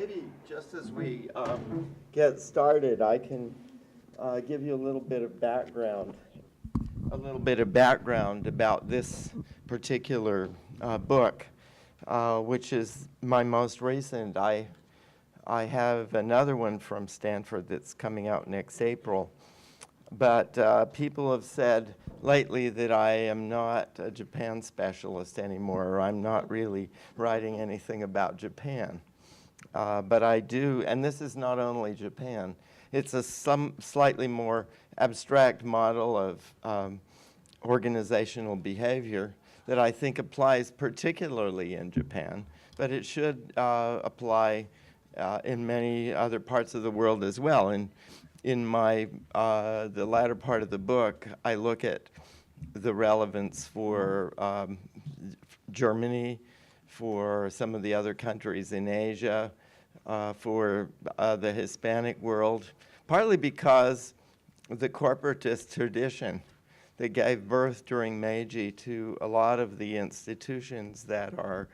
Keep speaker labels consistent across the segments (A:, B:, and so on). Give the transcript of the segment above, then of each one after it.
A: maybe just as we get started, I can give you a little bit of background about this particular book, which is my most recent. I have another one from Stanford that's coming out next April. But people have said lately that I am not a Japan specialist anymore, or I'm not really writing anything about Japan. But I do, and this is not only Japan. It's a slightly more abstract model of organizational behavior that I think applies particularly in Japan, but it should apply in many other parts of the world as well. And in my the latter part of the book, I look at the relevance for Germany, for some of the other countries in Asia, for the Hispanic world, partly because the corporatist tradition that gave birth during Meiji to a lot of the institutions that are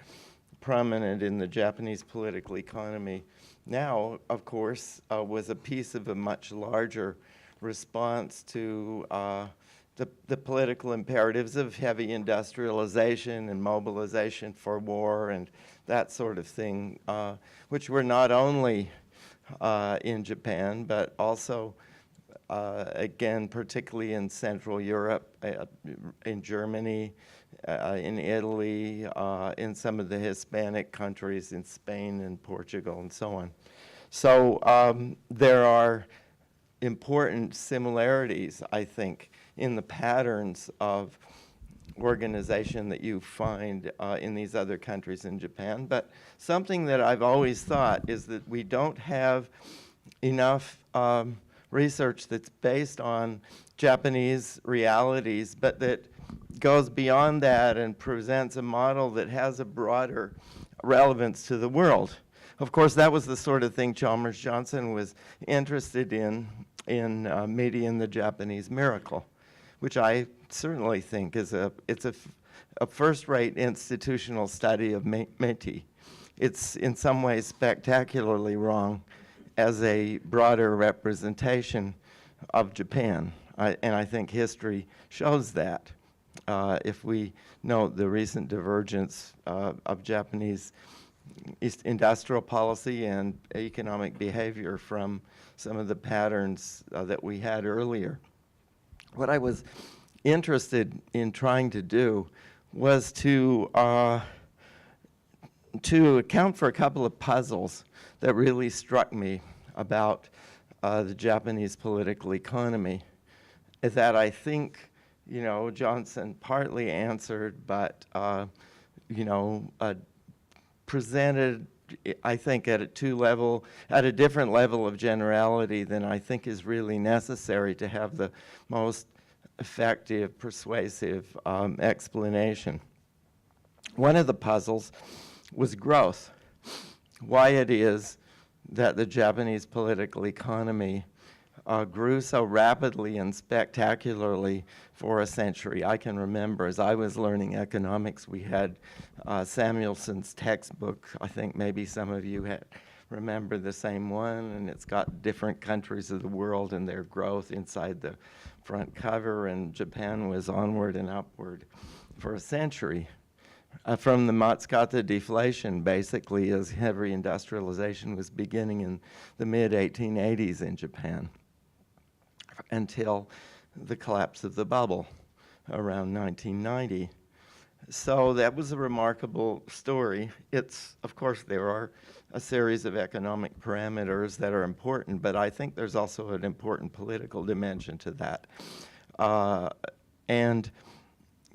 A: prominent in the Japanese political economy now, of course, was a piece of a much larger response to the political imperatives of heavy industrialization and mobilization for war and that sort of thing, which were not only in Japan, but also, again, particularly in Central Europe, in Germany, in Italy, in some of the Hispanic countries, in Spain and Portugal and so on. So there are important similarities, I think, in the patterns of organization that you find in these other countries in Japan. But something that I've always thought is that we don't have enough research that's based on Japanese realities, but that goes beyond that and presents a model that has a broader relevance to the world. Of course, that was the sort of thing Chalmers Johnson was interested in Media and the Japanese Miracle, which I certainly think is a first-rate institutional study of Meiji. It's in some ways spectacularly wrong as a broader representation of Japan, and I think history shows that. If we note the recent divergence of Japanese industrial policy and economic behavior from some of the patterns that we had earlier. What I was interested in trying to do was to account for a couple of puzzles that really struck me about the Japanese political economy, that I think, you know, Johnson partly answered, but, you know, presented, I think, at a different level of generality than I think is really necessary to have the most effective, persuasive explanation. One of the puzzles was growth. Why it is that the Japanese political economy grew so rapidly and spectacularly for a century. I can remember as I was learning economics, we had Samuelson's textbook. I think maybe some of you remember the same one, and it's got different countries of the world and their growth inside the front cover, and Japan was onward and upward for a century. From the Matsukata deflation, basically, as heavy industrialization was beginning in the mid-1880s in Japan, until the collapse of the bubble around 1990. So that was a remarkable story. It's, of course, there are a series of economic parameters that are important, but I think there's also an important political dimension to that. And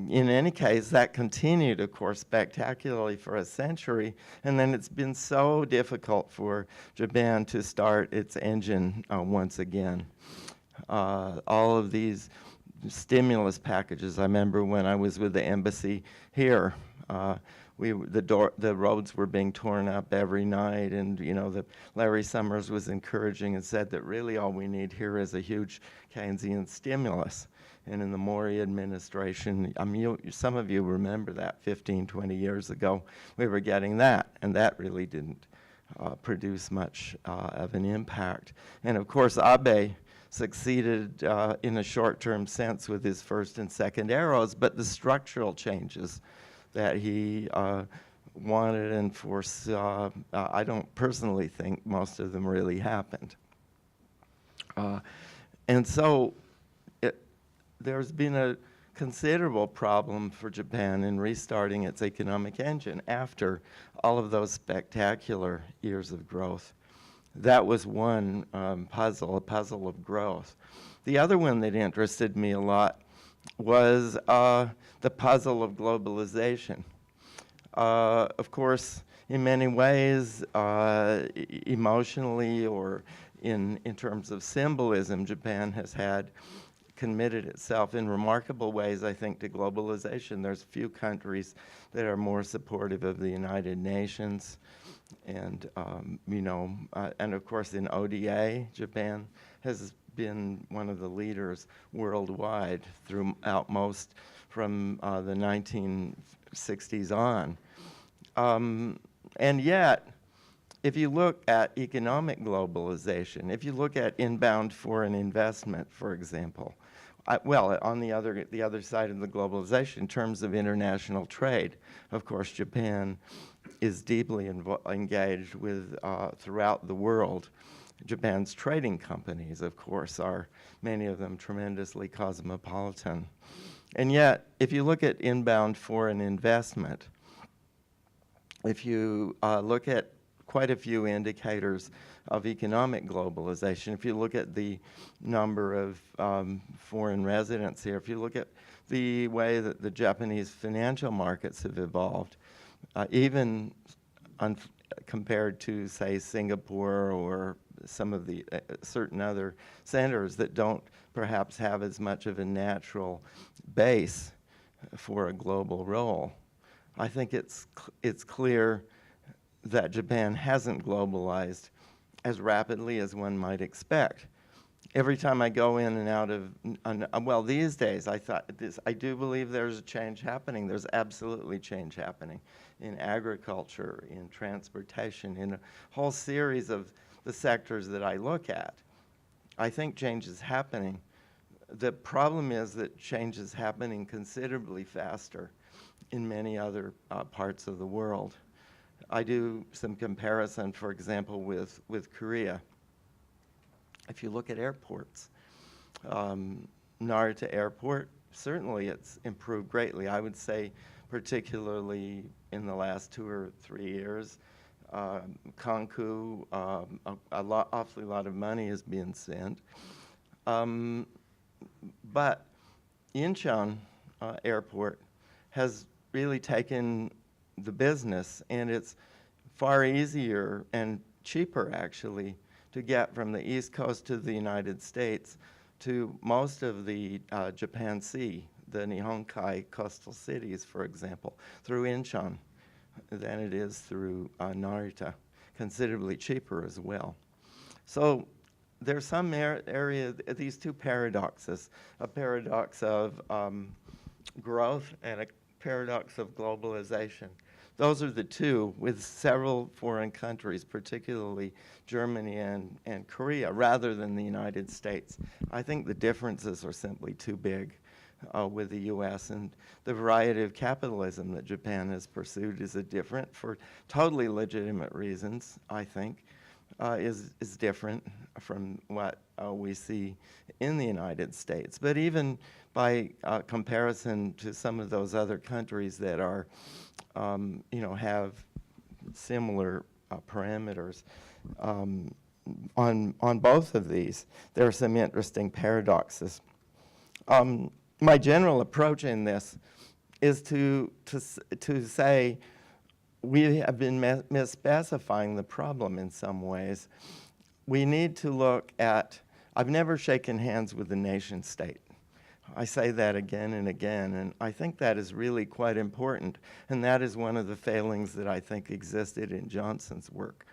A: in any case, that continued, of course, spectacularly for a century, and then it's been so difficult for Japan to start its engine once again. All of these stimulus packages, I remember when I was with the embassy here, the roads were being torn up every night, and you know, Larry Summers was encouraging and said that really all we need here is a huge Keynesian stimulus. And in the Mori administration, I mean, some of you remember that 15, 20 years ago, we were getting that, and that really didn't produce much of an impact. And of course, Abe succeeded in a short-term sense with his first and second arrows, but the structural changes that he wanted and foresaw, I don't personally think most of them really happened. And so there's been a considerable problem for Japan in restarting its economic engine after all of those spectacular years of growth. That was one puzzle, a puzzle of growth. The other one that interested me a lot was the puzzle of globalization. Of course, in many ways, emotionally or in terms of symbolism, Japan has committed itself in remarkable ways, I think, to globalization. There's few countries that are more supportive of the United Nations. And, and of course in ODA, Japan has been one of the leaders worldwide throughout most from the 1960s on. And yet, if you look at economic globalization, if you look at inbound foreign investment, for example, on the other side of the globalization, in terms of international trade, of course, Japan is deeply engaged with throughout the world. Japan's trading companies, of course, are many of them tremendously cosmopolitan. And yet, if you look at inbound foreign investment, if you look at quite a few indicators of economic globalization, if you look at the number of foreign residents here, if you look at the way that the Japanese financial markets have evolved, even compared to, say, Singapore or some of the certain other centers that don't perhaps have as much of a natural base for a global role, I think it's clear that Japan hasn't globalized as rapidly as one might expect. Every time I go in and out of, well, these days, I do believe there's a change happening. There's absolutely change happening in agriculture, in transportation, in a whole series of the sectors that I look at. I think change is happening. The problem is that change is happening considerably faster in many other parts of the world. I do some comparison, for example, with Korea. If you look at airports, Narita Airport, certainly it's improved greatly. I would say particularly in the last 2 or 3 years. Kanku, awfully lot of money is being sent. But Incheon Airport has really taken the business, and it's far easier and cheaper, actually, to get from the East Coast to the United States to most of the Japan Sea, the Nihonkai coastal cities, for example, through Incheon than it is through Narita, considerably cheaper as well. So there's some area, these two paradoxes, a paradox of growth and a paradox of globalization. Those are the two, with several foreign countries, particularly Germany and Korea, rather than the United States. I think the differences are simply too big with the U.S., and the variety of capitalism that Japan has pursued is different, for totally legitimate reasons, I think, is different from what we see in the United States. But even by comparison to some of those other countries that are, have similar parameters, on both of these, there are some interesting paradoxes. My general approach in this is to say we have been misspecifying the problem in some ways. We need to look at, I've never shaken hands with the nation state. I say that again and again, and I think that is really quite important, and that is one of the failings that I think existed in Johnson's work.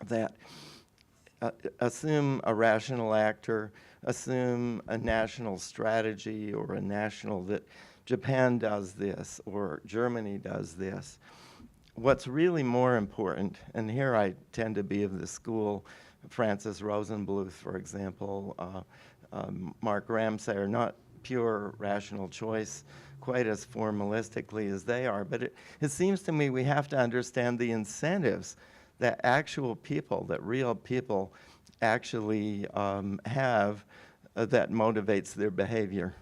A: That assume a rational actor, assume a national strategy or a national, that Japan does this or Germany does this. what's really more important, and here I tend to be of the school, Francis Rosenbluth, for example, Mark Ramsay, are not pure rational choice quite as formalistically as they are, but it seems to me we have to understand the incentives that actual people, that real people actually have that motivates their behavior.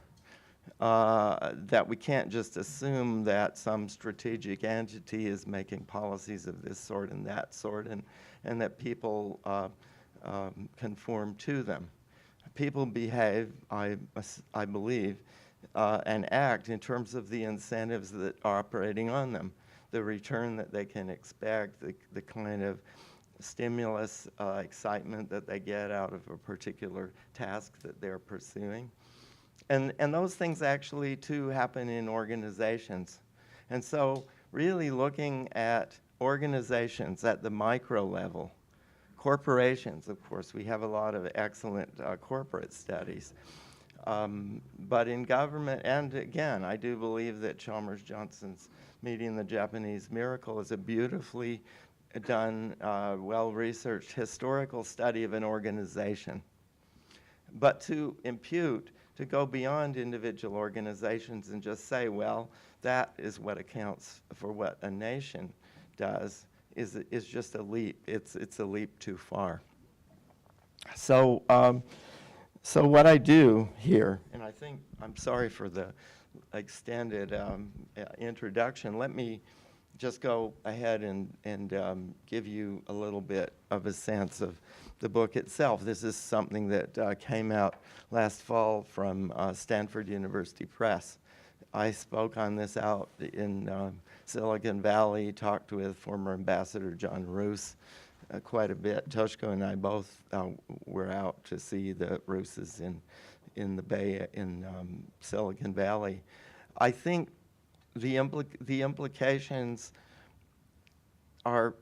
A: That we can't just assume that some strategic entity is making policies of this sort and that sort, and that people conform to them. People behave, I believe, and act in terms of the incentives that are operating on them, the return that they can expect, the kind of stimulus, excitement that they get out of a particular task that they're pursuing. And those things actually, too, happen in organizations. And so really looking at organizations at the micro level, corporations, of course, we have a lot of excellent corporate studies. But in government, and again, I do believe that Chalmers Johnson's Meeting the Japanese Miracle is a beautifully done, well-researched historical study of an organization. But to impute, to go beyond individual organizations and just say, well, that is what accounts for what a nation does, is just a leap. It's a leap too far. So, so what I do here, and I think, I'm sorry for the extended introduction, let me just go ahead and give you a little bit of a sense of the book itself. This is something that came out last fall from Stanford University Press. I spoke on this out in Silicon Valley, talked with former Ambassador John Roos quite a bit. Toshko and I both were out to see the Rooses in the Bay, in Silicon Valley. I think the implications are,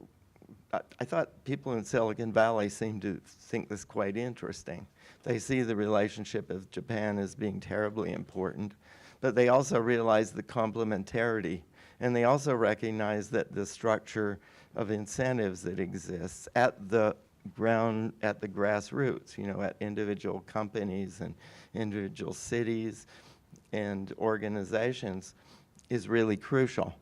A: I thought people in Silicon Valley seem to think this quite interesting. They see the relationship of Japan as being terribly important, but they also realize the complementarity, and they also recognize that the structure of incentives that exists at the ground, at the grassroots, you know, at individual companies and individual cities and organizations is really crucial.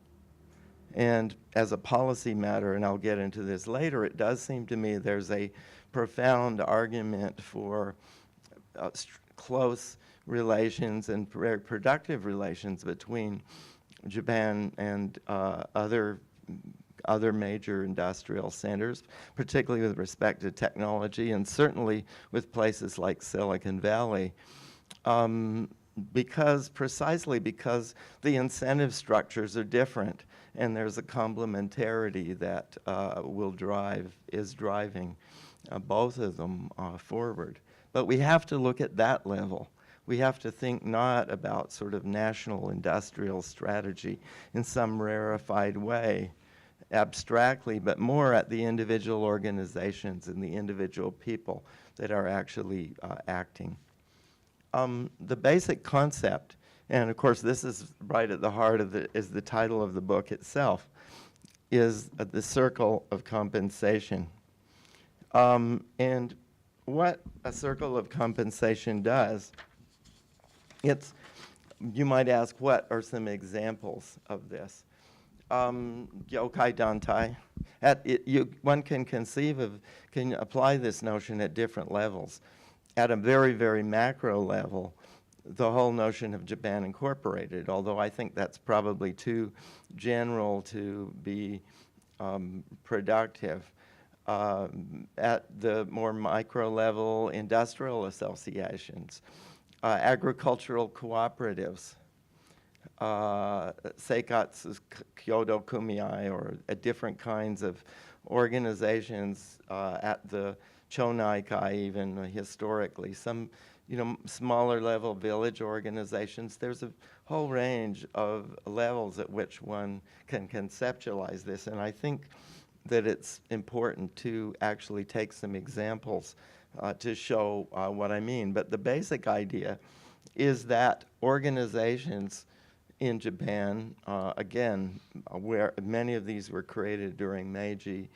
A: And as a policy matter, and I'll get into this later, it does seem to me there's a profound argument for close relations and very productive relations between Japan and other major industrial centers, particularly with respect to technology, and certainly with places like Silicon Valley. Precisely because the incentive structures are different, and there's a complementarity that is driving both of them forward. But we have to look at that level. We have to think not about sort of national industrial strategy in some rarefied way, abstractly, but more at the individual organizations and the individual people that are actually acting. The basic concept, and of course this is right at the heart of the title of the book itself, is the circle of compensation. And what a circle of compensation does, you might ask, what are some examples of this? Yokai Dantai. One can apply this notion at different levels. At a very, very macro level, the whole notion of Japan Incorporated, although I think that's probably too general to be productive. At the more micro level, industrial associations, agricultural cooperatives, Seikatsu Kyodo Kumiai, or different kinds of organizations at the Chonaikai, even historically, some smaller level village organizations. There's a whole range of levels at which one can conceptualize this, and I think that it's important to actually take some examples to show what I mean. But the basic idea is that organizations in Japan, again, where many of these were created during Meiji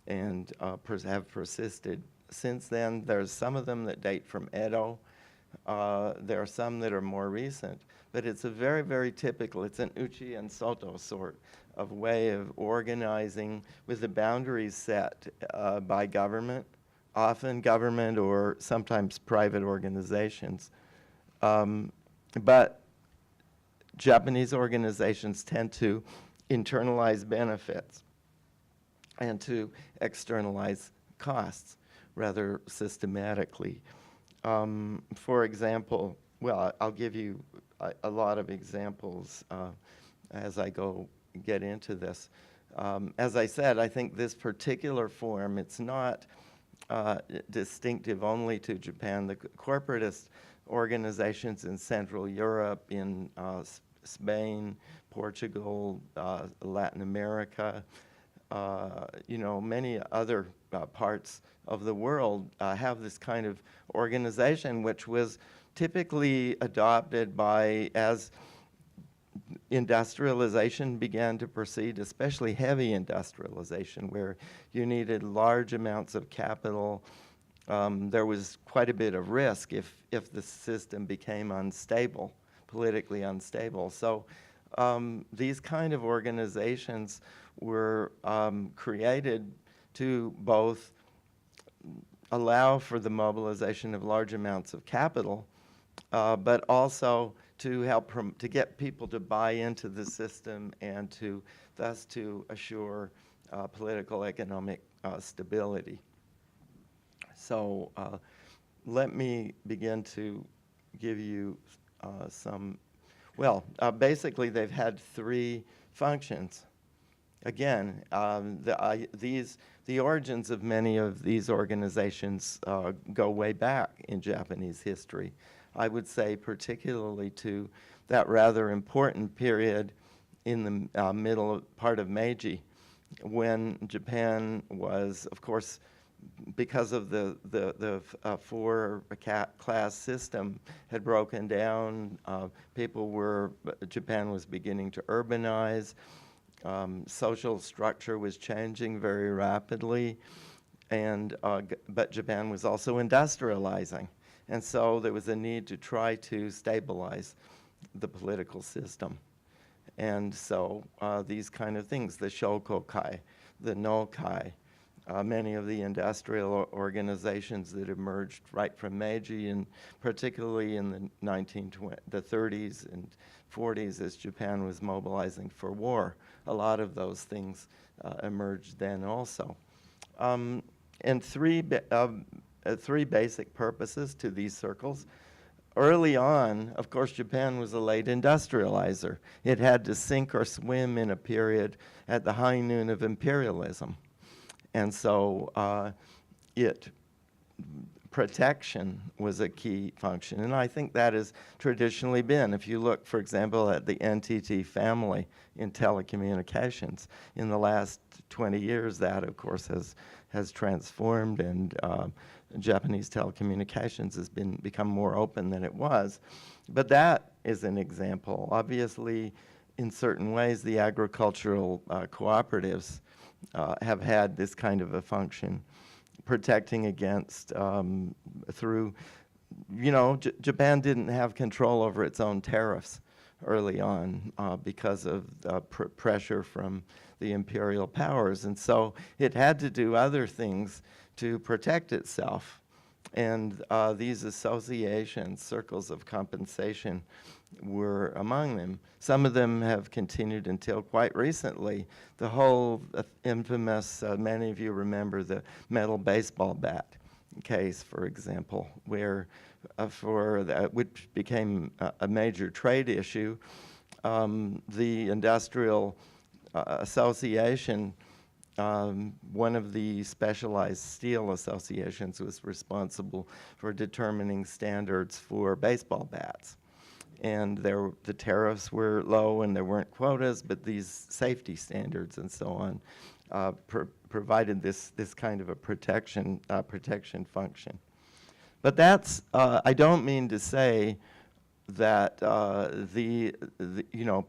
A: and have persisted since then. There's some of them that date from Edo. There are some that are more recent. But it's a very, very typical, it's an uchi and soto sort of way of organizing with the boundaries set by government, often government or sometimes private organizations. But Japanese organizations tend to internalize benefits and to externalize costs rather systematically. For example, well, I'll give you a lot of examples as I get into this. As I said, I think this particular form, it's not distinctive only to Japan. The corporatist organizations in Central Europe, in Spain, Portugal, Latin America, many other parts of the world have this kind of organization, which was typically adopted as industrialization began to proceed, especially heavy industrialization, where you needed large amounts of capital. There was quite a bit of risk if the system became unstable, politically unstable. So these kind of organizations were created to both allow for the mobilization of large amounts of capital, but also to help to get people to buy into the system and thus to assure political economic stability. So let me begin to give you basically they've had three functions. Again, the origins of many of these organizations go way back in Japanese history. I would say particularly to that rather important period in the middle part of Meiji, when Japan was, of course, because of the four-class system had broken down, Japan was beginning to urbanize, social structure was changing very rapidly, but Japan was also industrializing. And so there was a need to try to stabilize the political system. And so these kind of things, the shokokai, the nokai, many of the industrial organizations that emerged right from Meiji, and particularly in the 30s and 40s as Japan was mobilizing for war, a lot of those things emerged then also. And three basic purposes to these circles. Early on, of course, Japan was a late industrializer. It had to sink or swim in a period at the high noon of imperialism. And so protection was a key function. And I think that has traditionally been. If you look, for example, at the NTT family in telecommunications, in the last 20 years, that, of course, has transformed, and Japanese telecommunications has become more open than it was. But that is an example. Obviously, in certain ways, the agricultural cooperatives have had this kind of a function, protecting against Japan didn't have control over its own tariffs early on because of pressure from the imperial powers. And so it had to do other things to protect itself. And these associations, circles of compensation, were among them. Some of them have continued until quite recently. The whole infamous, many of you remember the metal baseball bat case, for example, where which became a major trade issue. The Industrial Association, one of the specialized steel associations, was responsible for determining standards for baseball bats. And the tariffs were low and there weren't quotas, but these safety standards and so on provided this kind of a protection function. But that's, I don't mean to say that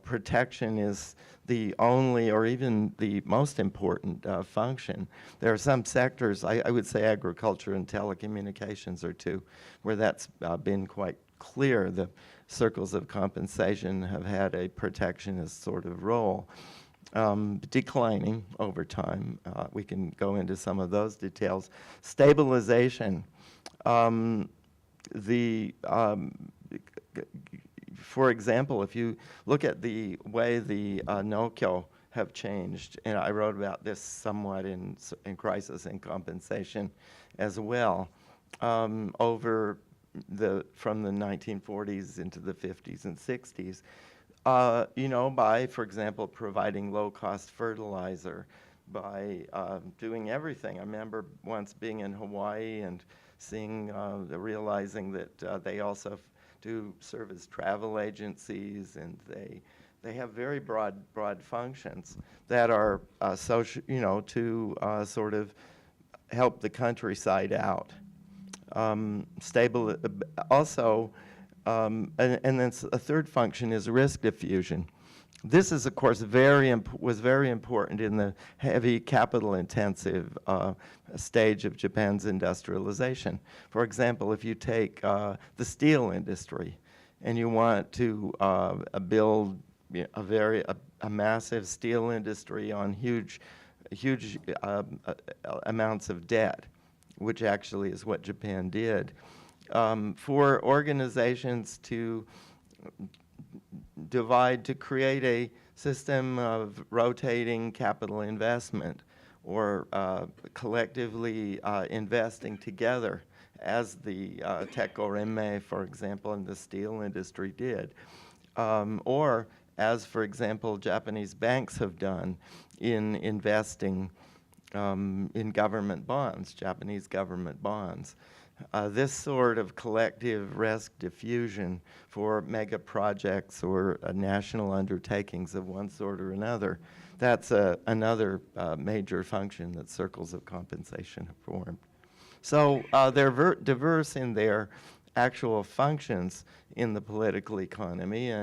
A: protection is the only or even the most important function. There are some sectors, I would say agriculture and telecommunications are two, where that's been quite clear. The circles of compensation have had a protectionist sort of role, declining over time. We can go into some of those details. Stabilization. For example, if you look at the way the no-kill have changed, and I wrote about this somewhat in Crisis and Compensation as well, from the 1940s into the 50s and 60s, by, for example, providing low-cost fertilizer, by doing everything. I remember once being in Hawaii and seeing, realizing that they also do serve as travel agencies, and they have very broad functions that are social, to sort of help the countryside out. Stable, also, and then a third function is risk diffusion. This is, of course, was very important in the heavy capital-intensive stage of Japan's industrialization. For example, if you take the steel industry, and you want to build a massive steel industry on huge amounts of debt, which actually is what Japan did, for organizations to create a system of rotating capital investment, or collectively investing together, as the Tekko Renmei, for example, in the steel industry did, or as, for example, Japanese banks have done in investing in government bonds, Japanese government bonds. This sort of collective risk diffusion for mega projects or national undertakings of one sort or another, that's another major function that circles of compensation have formed. So they're diverse in their actual functions in the political economy,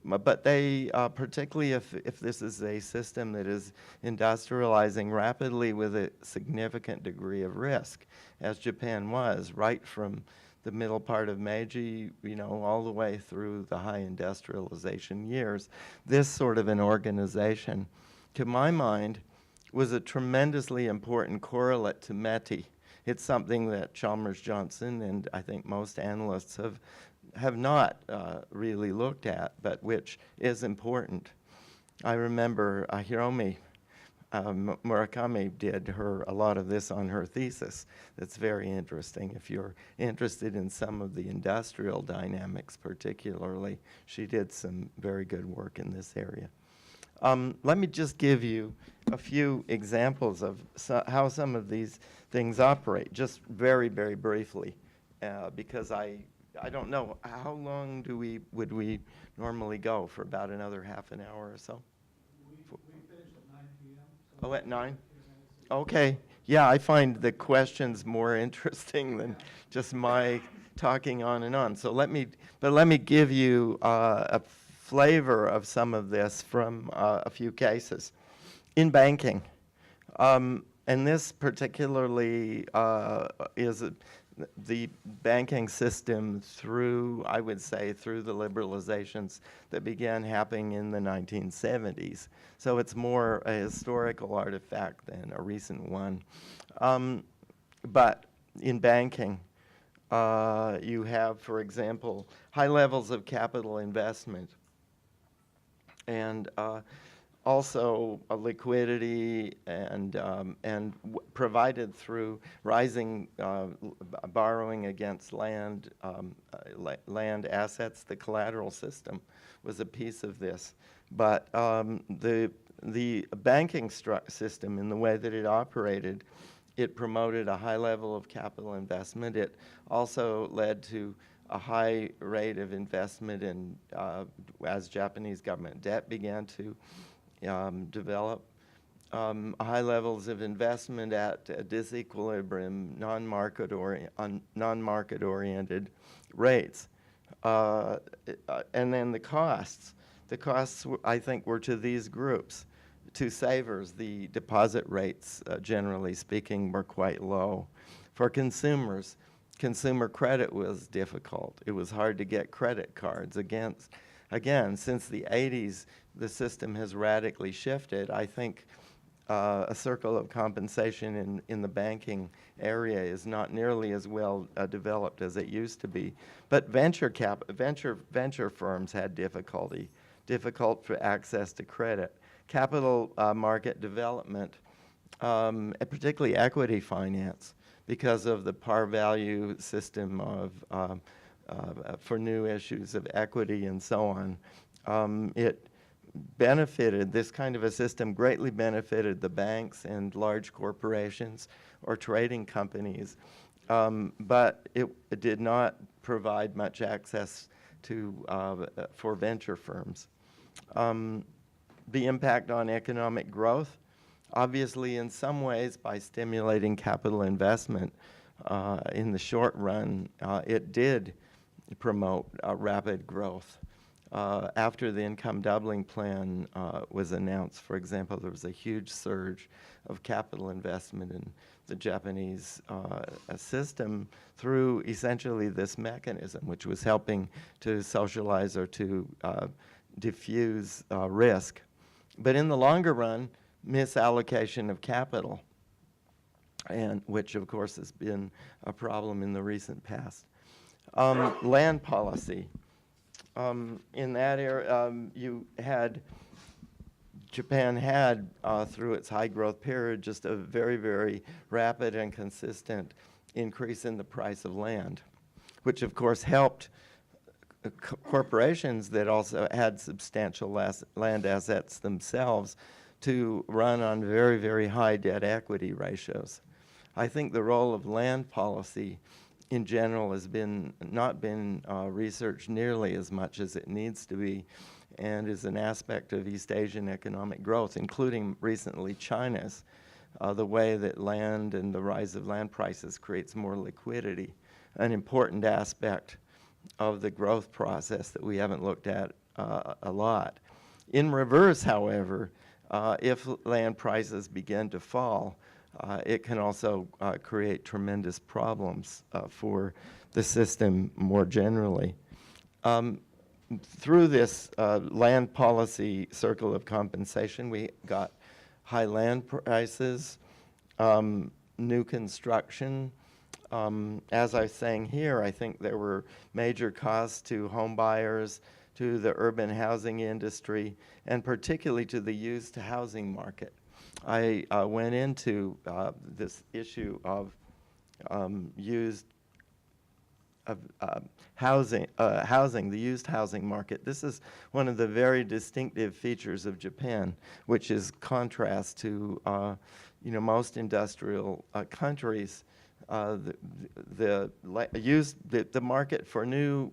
A: but they, particularly if this is a system that is industrializing rapidly with a significant degree of risk, as Japan was, right from the middle part of Meiji, all the way through the high industrialization years, this sort of an organization, to my mind, was a tremendously important correlate to METI. It's something that Chalmers Johnson and I think most analysts have not really looked at, but which is important. I remember Hiromi Murakami did a lot of this on her thesis. That's very interesting. If you're interested in some of the industrial dynamics particularly, she did some very good work in this area. Let me just give you a few examples of how some of these things operate, just very, very briefly, because I don't know, how long would we normally go? For about another half an hour or so?
B: We finish at 9 p.m. So
A: oh, at 9? Okay. Yeah, I find the questions more interesting than just my talking on and on. So let me give you a flavor of some of this from a few cases. In banking, and this particularly is the banking system through, I would say, through the liberalizations that began happening in the 1970s. So it's more a historical artifact than a recent one. But in banking, you have, for example, high levels of capital investment, and also liquidity and provided through rising borrowing against land assets. The collateral system was a piece of this, but the banking system, in the way that it operated, it promoted a high level of capital investment. It also led to a high rate of investment in, as Japanese government debt began to develop, high levels of investment at disequilibrium, non-market oriented rates. And then the costs. The costs, I think, were to these groups. To savers, the deposit rates, generally speaking, were quite low. For consumers, consumer credit was difficult. It was hard to get credit cards. Again, since the 80s, the system has radically shifted. I think a circle of compensation in the banking area is not nearly as well developed as it used to be. But venture firms had difficult for access to credit. Capital market development, particularly equity finance, because of the par value system of for new issues of equity and so on. It benefited, this kind of a system greatly benefited the banks and large corporations or trading companies, but it did not provide much access to for venture firms. The impact on economic growth, obviously in some ways by stimulating capital investment in the short run, it did promote rapid growth. After the income doubling plan was announced, for example, there was a huge surge of capital investment in the Japanese system through essentially this mechanism, which was helping to socialize or to diffuse risk. But in the longer run, misallocation of capital, and which of course has been a problem in the recent past. Land policy. In that area, Japan had, through its high growth period, just a very, very rapid and consistent increase in the price of land, which of course helped corporations that also had substantial land assets themselves to run on very, very high debt equity ratios. I think the role of land policy in general has not been researched nearly as much as it needs to be, and is an aspect of East Asian economic growth, including recently China's. The way that land and the rise of land prices creates more liquidity, an important aspect of the growth process that we haven't looked at a lot. In reverse, however, if land prices begin to fall, it can also create tremendous problems for the system more generally. Through this land policy circle of compensation, we got high land prices, new construction. As I was saying here, I think there were major costs to home buyers, to the urban housing industry, and particularly to the used housing market. I went into this issue of housing, the used housing market. This is one of the very distinctive features of Japan, which is contrast to most industrial countries. The market for new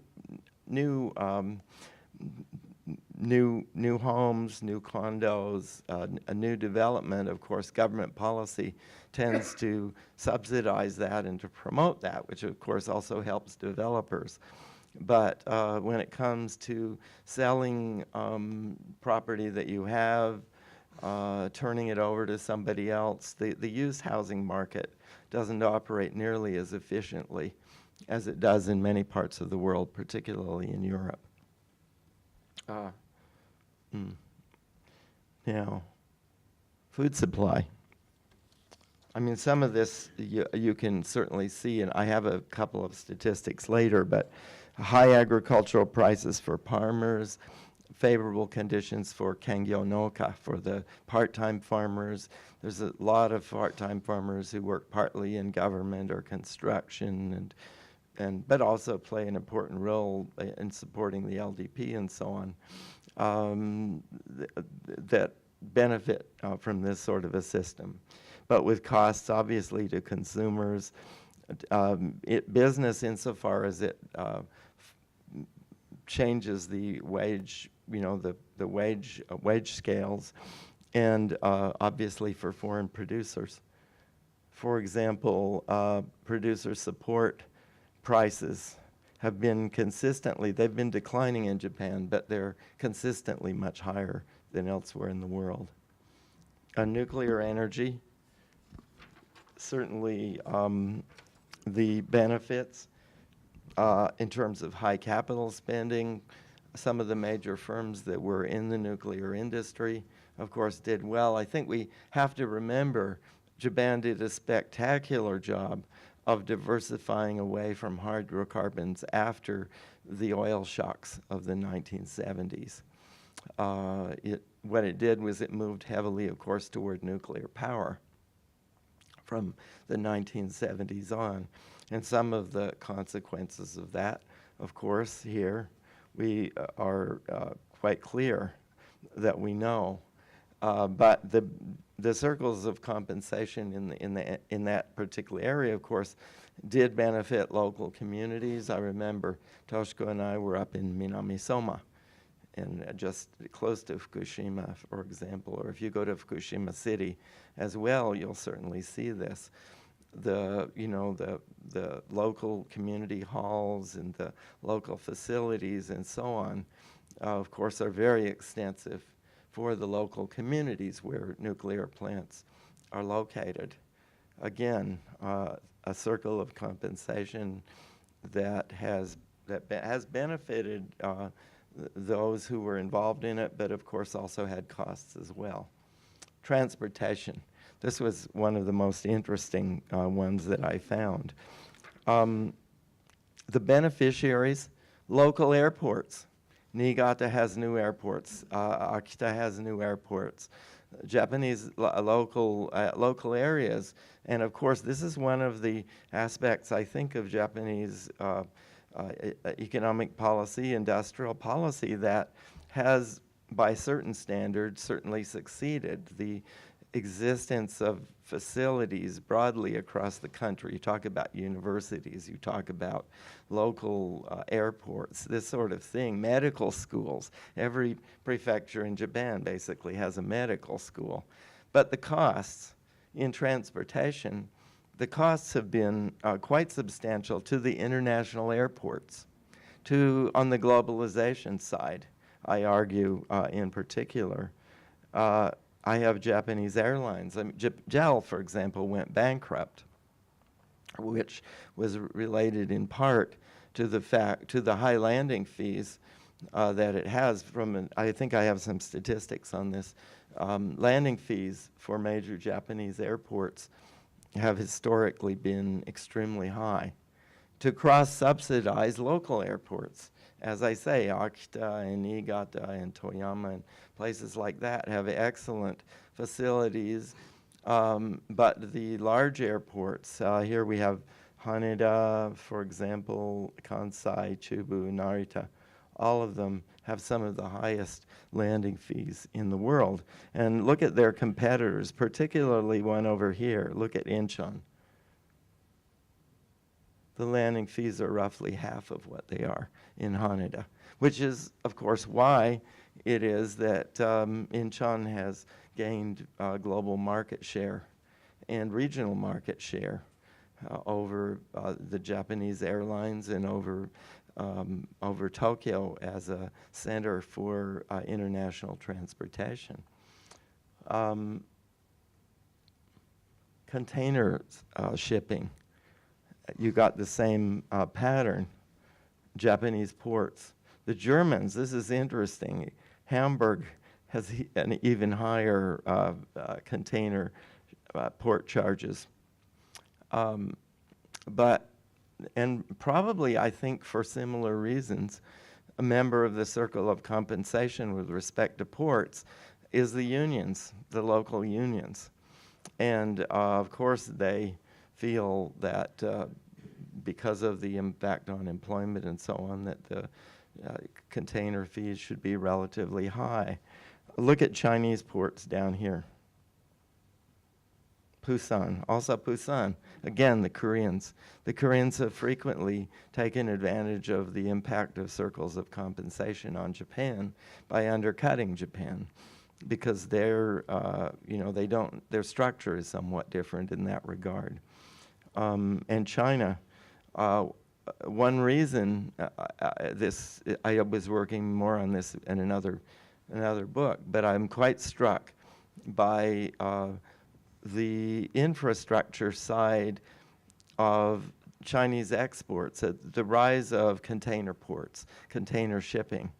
A: homes, new condos, a new development. Of course, government policy tends to subsidize that and to promote that, which of course also helps developers. But when it comes to selling property that you have, turning it over to somebody else, the used housing market doesn't operate nearly as efficiently as it does in many parts of the world, particularly in Europe. Now, food supply. I mean, some of this you can certainly see, and I have a couple of statistics later, but high agricultural prices for farmers, favorable conditions for kengyo-noka, for the part-time farmers. There's a lot of part-time farmers who work partly in government or construction, but also play an important role in supporting the LDP and so on, that benefit from this sort of a system. But with costs, obviously, to consumers, business insofar as it changes the wage, the wage scales, and obviously for foreign producers. For example, producer support prices have been consistently, they've been declining in Japan, but they're consistently much higher than elsewhere in the world. Nuclear energy, certainly the benefits in terms of high capital spending. Some of the major firms that were in the nuclear industry, of course, did well. I think we have to remember Japan did a spectacular job of diversifying away from hydrocarbons after the oil shocks of the 1970s. What it did was it moved heavily, of course, toward nuclear power from the 1970s on. And some of the consequences of that, of course, here we are quite clear that we know. But the circles of compensation in that particular area, of course, did benefit local communities. I remember Toshiko and I were up in Minamisoma, and just close to Fukushima, for example, or if you go to Fukushima City as well, you'll certainly see this. The local community halls and the local facilities and so on, of course, are very extensive for the local communities where nuclear plants are located. Again, a circle of compensation that has benefited those who were involved in it, but of course also had costs as well. Transportation. This was one of the most interesting ones that I found. The beneficiaries, local airports. Niigata has new airports. Akita has new airports. Japanese local areas. And of course, this is one of the aspects, I think, of Japanese economic policy, industrial policy, that has, by certain standards, certainly succeeded. The existence of facilities broadly across the country. You talk about universities, you talk about local airports, this sort of thing, medical schools. Every prefecture in Japan basically has a medical school. But the costs in transportation, the costs have been quite substantial to the international airports, on the globalization side, I argue in particular. I have Japanese airlines. JAL, for example, went bankrupt, which was related in part to the high landing fees that it has I think I have some statistics on this. Landing fees for major Japanese airports have historically been extremely high. To cross-subsidize local airports, as I say, Akita and Niigata and Toyama and places like that have excellent facilities, but the large airports, here we have Haneda, for example, Kansai, Chubu, Narita, all of them have some of the highest landing fees in the world. And look at their competitors, particularly one over here. Look at Incheon. The landing fees are roughly half of what they are in Haneda, which is, of course, why it is that Incheon has gained global market share and regional market share over the Japanese airlines and over Tokyo as a center for international transportation. Container shipping. You got the same pattern. Japanese ports. The Germans, this is interesting. Hamburg has an even higher container port charges. And probably, I think, for similar reasons, a member of the circle of compensation with respect to ports is the unions, the local unions. And of course, they feel that because of the impact on employment and so on, that the container fees should be relatively high. Look at Chinese ports down here. Busan, also Busan. Again, the Koreans. The Koreans have frequently taken advantage of the impact of circles of compensation on Japan by undercutting Japan, because their structure is somewhat different in that regard. And China, one reason I was working more on this in another book, but I'm quite struck by the infrastructure side of Chinese exports, the rise of container ports, container shipping.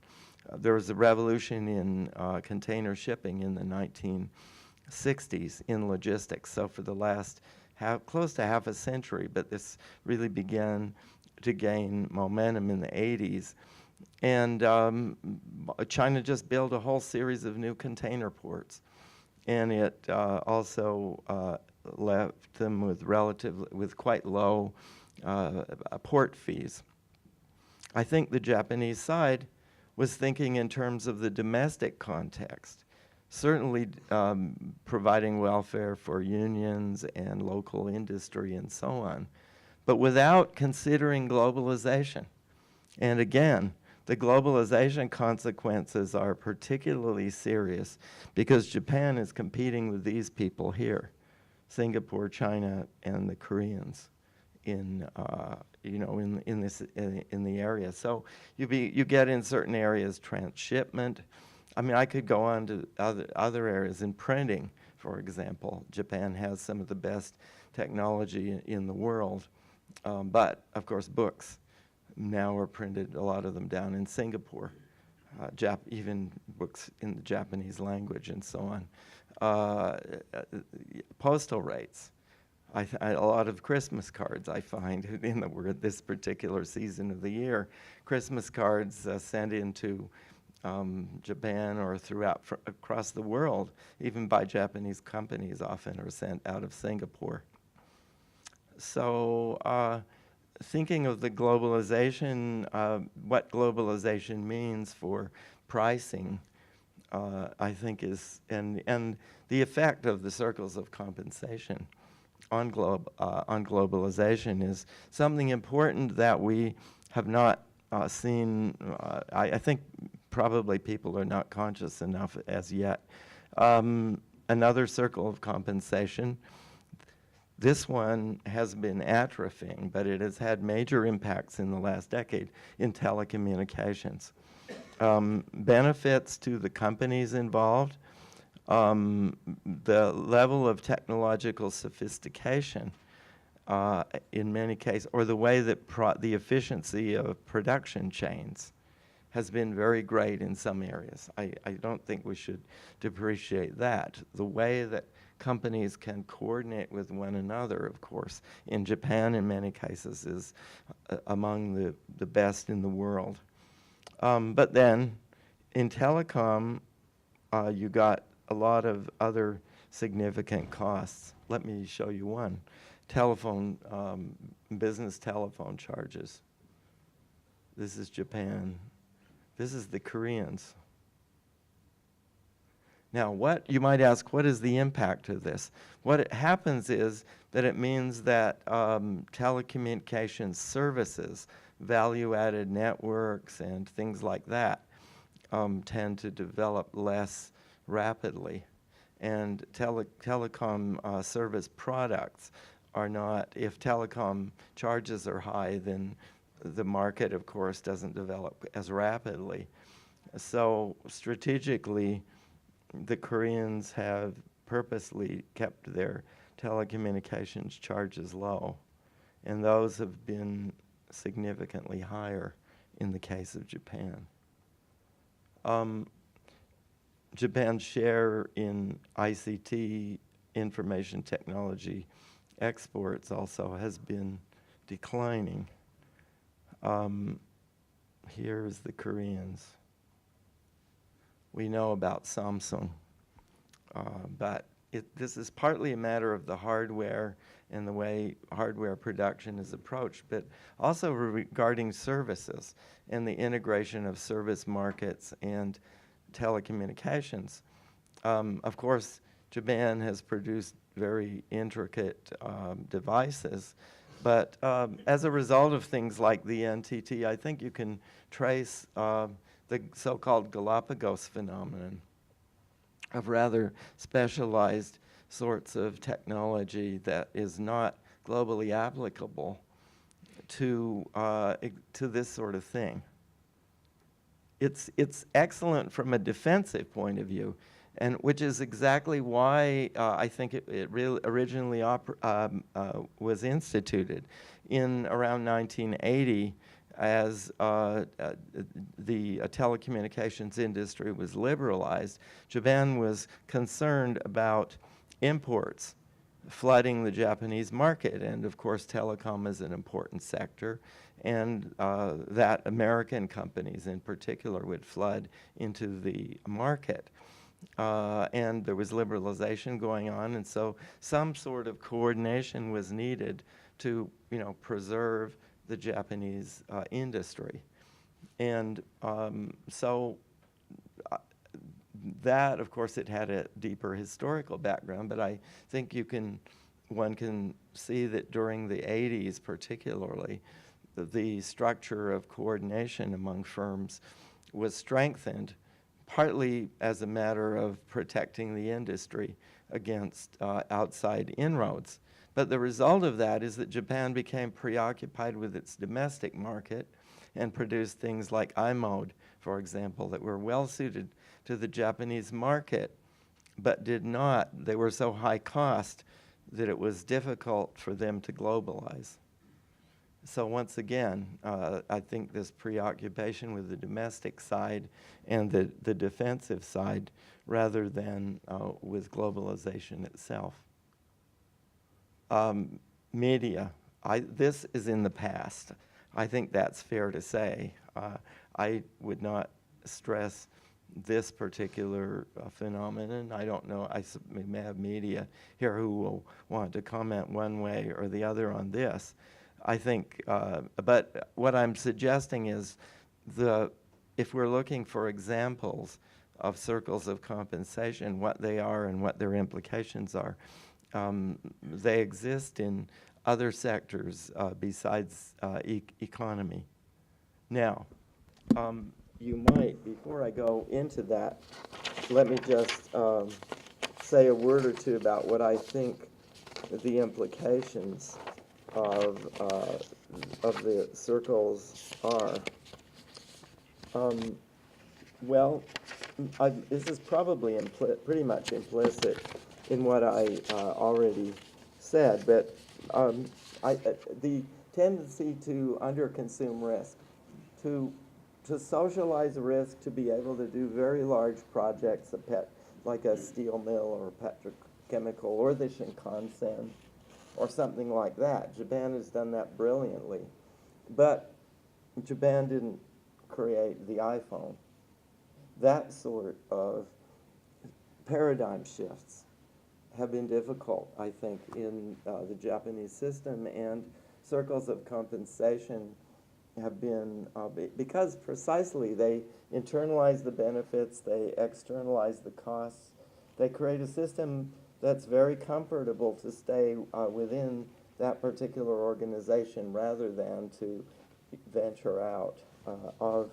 A: There was a revolution in container shipping in the 1960s in logistics. So for the last close to half a century, but this really began to gain momentum in the 80s. And China just built a whole series of new container ports. And it also left them with quite low port fees. I think the Japanese side was thinking in terms of the domestic context, certainly providing welfare for unions and local industry and so on, but without considering globalization. And again, the globalization consequences are particularly serious because Japan is competing with these people here, Singapore, China, and the Koreans in the area. So you get in certain areas transshipment. I mean, I could go on to other areas in printing, for example. Japan has some of the best technology in the world, but of course books now are printed, a lot of them down in Singapore, even books in the Japanese language and so on. Postal rates. A lot of Christmas cards I find this particular season of the year. Christmas cards sent into Japan or across the world, even by Japanese companies, often are sent out of Singapore. So thinking of the globalization, what globalization means for pricing, I think and the effect of the circles of compensation on globalization is something important that we have not seen. I think probably people are not conscious enough as yet. Another circle of compensation. This one has been atrophying, but it has had major impacts in the last decade in telecommunications. Benefits to the companies involved, the level of technological sophistication in many cases, or the way that the efficiency of production chains has been very great in some areas. I don't think we should depreciate that. The way that companies can coordinate with one another, of course, in Japan in many cases is among the best in the world. But then in telecom, you got a lot of other significant costs. Let me show you one. Business telephone charges. This is Japan. This is the Koreans. Now, you might ask, what is the impact of this? What happens is that it means that telecommunications services, value-added networks and things like that tend to develop less rapidly. And telecom service products are not, if telecom charges are high, then the market, of course, doesn't develop as rapidly. So strategically, the Koreans have purposely kept their telecommunications charges low, and those have been significantly higher in the case of Japan. Japan's share in ICT, information technology exports, also has been declining. Here's the Koreans. We know about Samsung, but this is partly a matter of the hardware and the way hardware production is approached, but also regarding services and the integration of service markets and telecommunications. Of course, Japan has produced very intricate devices, but as a result of things like the NTT, I think you can trace the so-called Galapagos phenomenon of rather specialized sorts of technology that is not globally applicable to this sort of thing. It's excellent from a defensive point of view, and which is exactly why I think it really originally was instituted in around 1980 as the telecommunications industry was liberalized. Japan was concerned about imports flooding the Japanese market, and of course telecom is an important sector, and that American companies in particular would flood into the market. And there was liberalization going on, and so some sort of coordination was needed to, preserve the Japanese industry. And so that, of course, it had a deeper historical background, but I think one can see that during the 80s particularly, the structure of coordination among firms was strengthened, partly as a matter of protecting the industry against outside inroads. But the result of that is that Japan became preoccupied with its domestic market and produced things like iMode, for example, that were well suited to the Japanese market, but they were so high cost that it was difficult for them to globalize. So once again, I think this preoccupation with the domestic side and the defensive side rather than with globalization itself. Media, this is in the past. I think that's fair to say. I would not stress this particular phenomenon. I don't know, we may have media here who will want to comment one way or the other on this. I think, but what I'm suggesting is if we're looking for examples of circles of compensation, what they are and what their implications are, they exist in other sectors besides economy. Now, you might, before I go into that, let me just say a word or two about what I think the implications of the circles are. Well, this is probably pretty much implicit in what I already said, but the tendency to underconsume risk, to socialize risk, to be able to do very large projects, like a steel mill or a petrochemical or the Shinkansen or something like that. Japan has done that brilliantly. But Japan didn't create the iPhone. That sort of paradigm shifts have been difficult, I think, in the Japanese system, and circles of compensation have been, because precisely they internalize the benefits, they externalize the costs, they create a system that's very comfortable to stay within that particular organization rather than to venture out of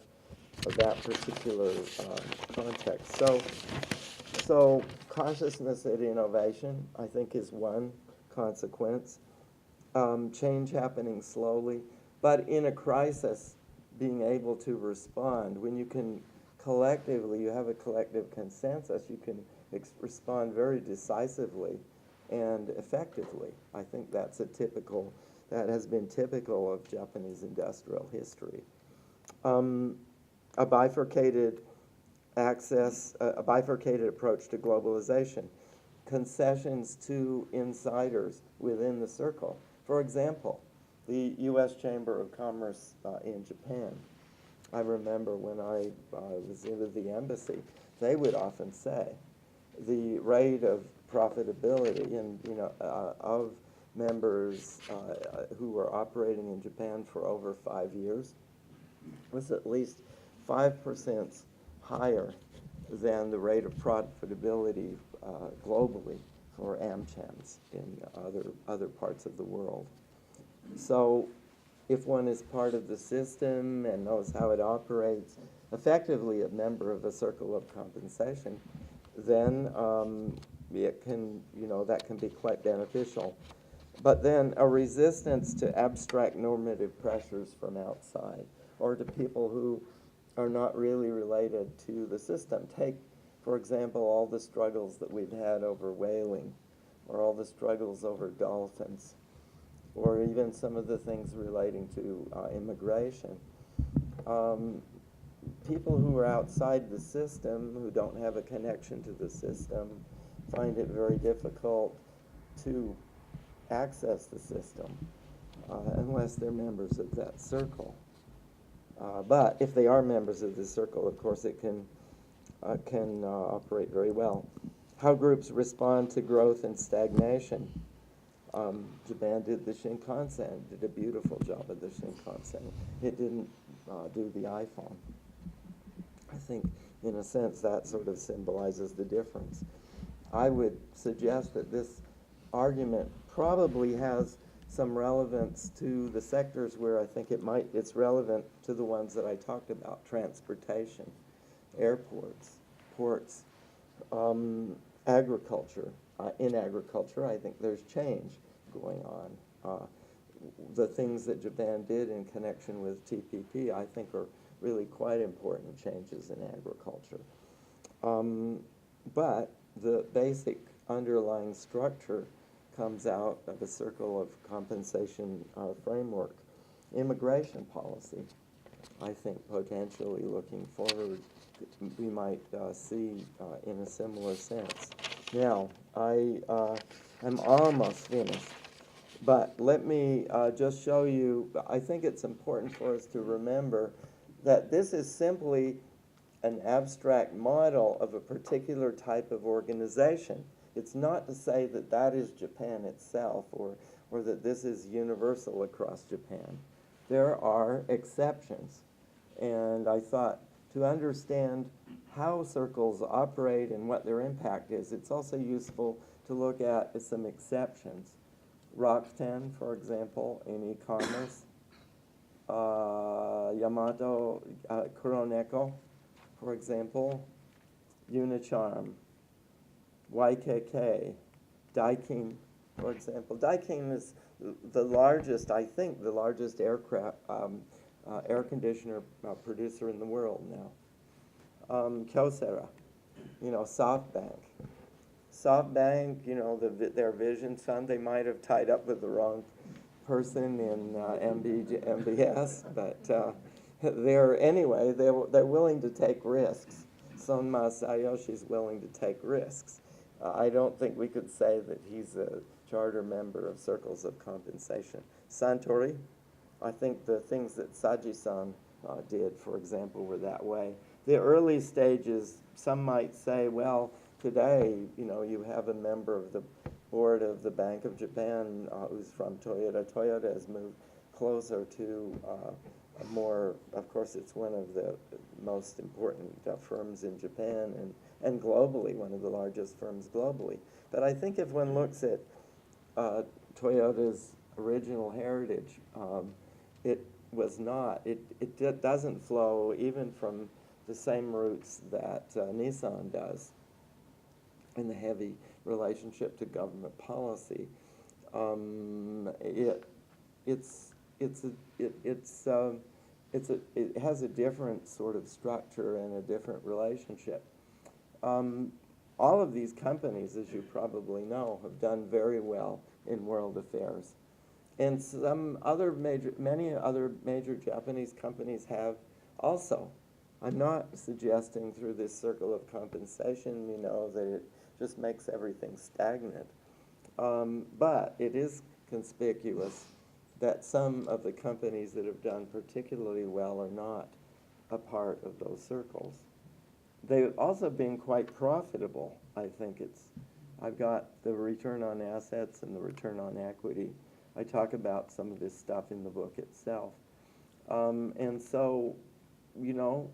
A: that particular context. So consciousness at innovation, I think, is one consequence. Change happening slowly, but in a crisis, being able to respond. When you can collectively, you have a collective consensus, you can respond very decisively and effectively. I think that has been typical of Japanese industrial history. A bifurcated approach to globalization, concessions to insiders within the circle. For example, the U.S. Chamber of Commerce in Japan. I remember when I was into the embassy, they would often say the rate of profitability of members who were operating in Japan for over 5 years was at least 5% higher than the rate of profitability globally for AmChams in other parts of the world. So if one is part of the system and knows how it operates, effectively a member of a circle of compensation, then it can, that can be quite beneficial. but then a resistance to abstract normative pressures from outside, or to people who are not really related to the system. Take, for example, all the struggles that we've had over whaling, or all the struggles over dolphins, or even some of the things relating to immigration. People who are outside the system, who don't have a connection to the system, find it very difficult to access the system unless they're members of that circle. But if they are members of the circle, of course, it can operate very well. How groups respond to growth and stagnation. Japan did the Shinkansen, did a beautiful job of the Shinkansen. It didn't do the iPhone. I think, in a sense, that sort of symbolizes the difference. I would suggest that this argument probably has some relevance to the sectors where I think it's relevant to the ones that I talked about: transportation, airports, ports, agriculture. In agriculture, I think there's change going on. The things that Japan did in connection with TPP, I think, are really quite important changes in agriculture. But the basic underlying structure comes out of a circle of compensation framework. Immigration policy, I think, potentially looking forward, we might see in a similar sense. Now, I'm almost finished, but let me just show you, I think it's important for us to remember that this is simply an abstract model of a particular type of organization. It's not to say that that is Japan itself, or that this is universal across Japan. There are exceptions, and I thought to understand how circles operate and what their impact is, it's also useful to look at some exceptions. Rakuten, for example, in e-commerce, Yamato Kuroneko, for example, Unicharm, YKK, Daikin, for example. Daikin is the largest, I think, the largest air conditioner producer in the world now. Kyocera, SoftBank. SoftBank, their Vision Fund, they might have tied up with the wrong person in MBS, but they're willing to take risks. Sonma Sayoshi's willing to take risks. I don't think we could say that he's a charter member of circles of compensation. Santori, I think the things that Saji-san did, for example, were that way. The early stages, some might say, well, today, you have a member of the board of the Bank of Japan who's from Toyota. Toyota has moved closer to more, of course, it's one of the most important firms in Japan and globally, one of the largest firms globally. But I think if one looks at Toyota's original heritage, it was not, it doesn't flow even from the same roots that Nissan does in the heavy relationship to government policy. It has a different sort of structure and a different relationship. All of these companies, as you probably know, have done very well in world affairs. And many other major Japanese companies have also. I'm not suggesting through this circle of compensation, that it just makes everything stagnant. But it is conspicuous that some of the companies that have done particularly well are not a part of those circles. They've also been quite profitable. I think I've got the return on assets and the return on equity. I talk about some of this stuff in the book itself. And so,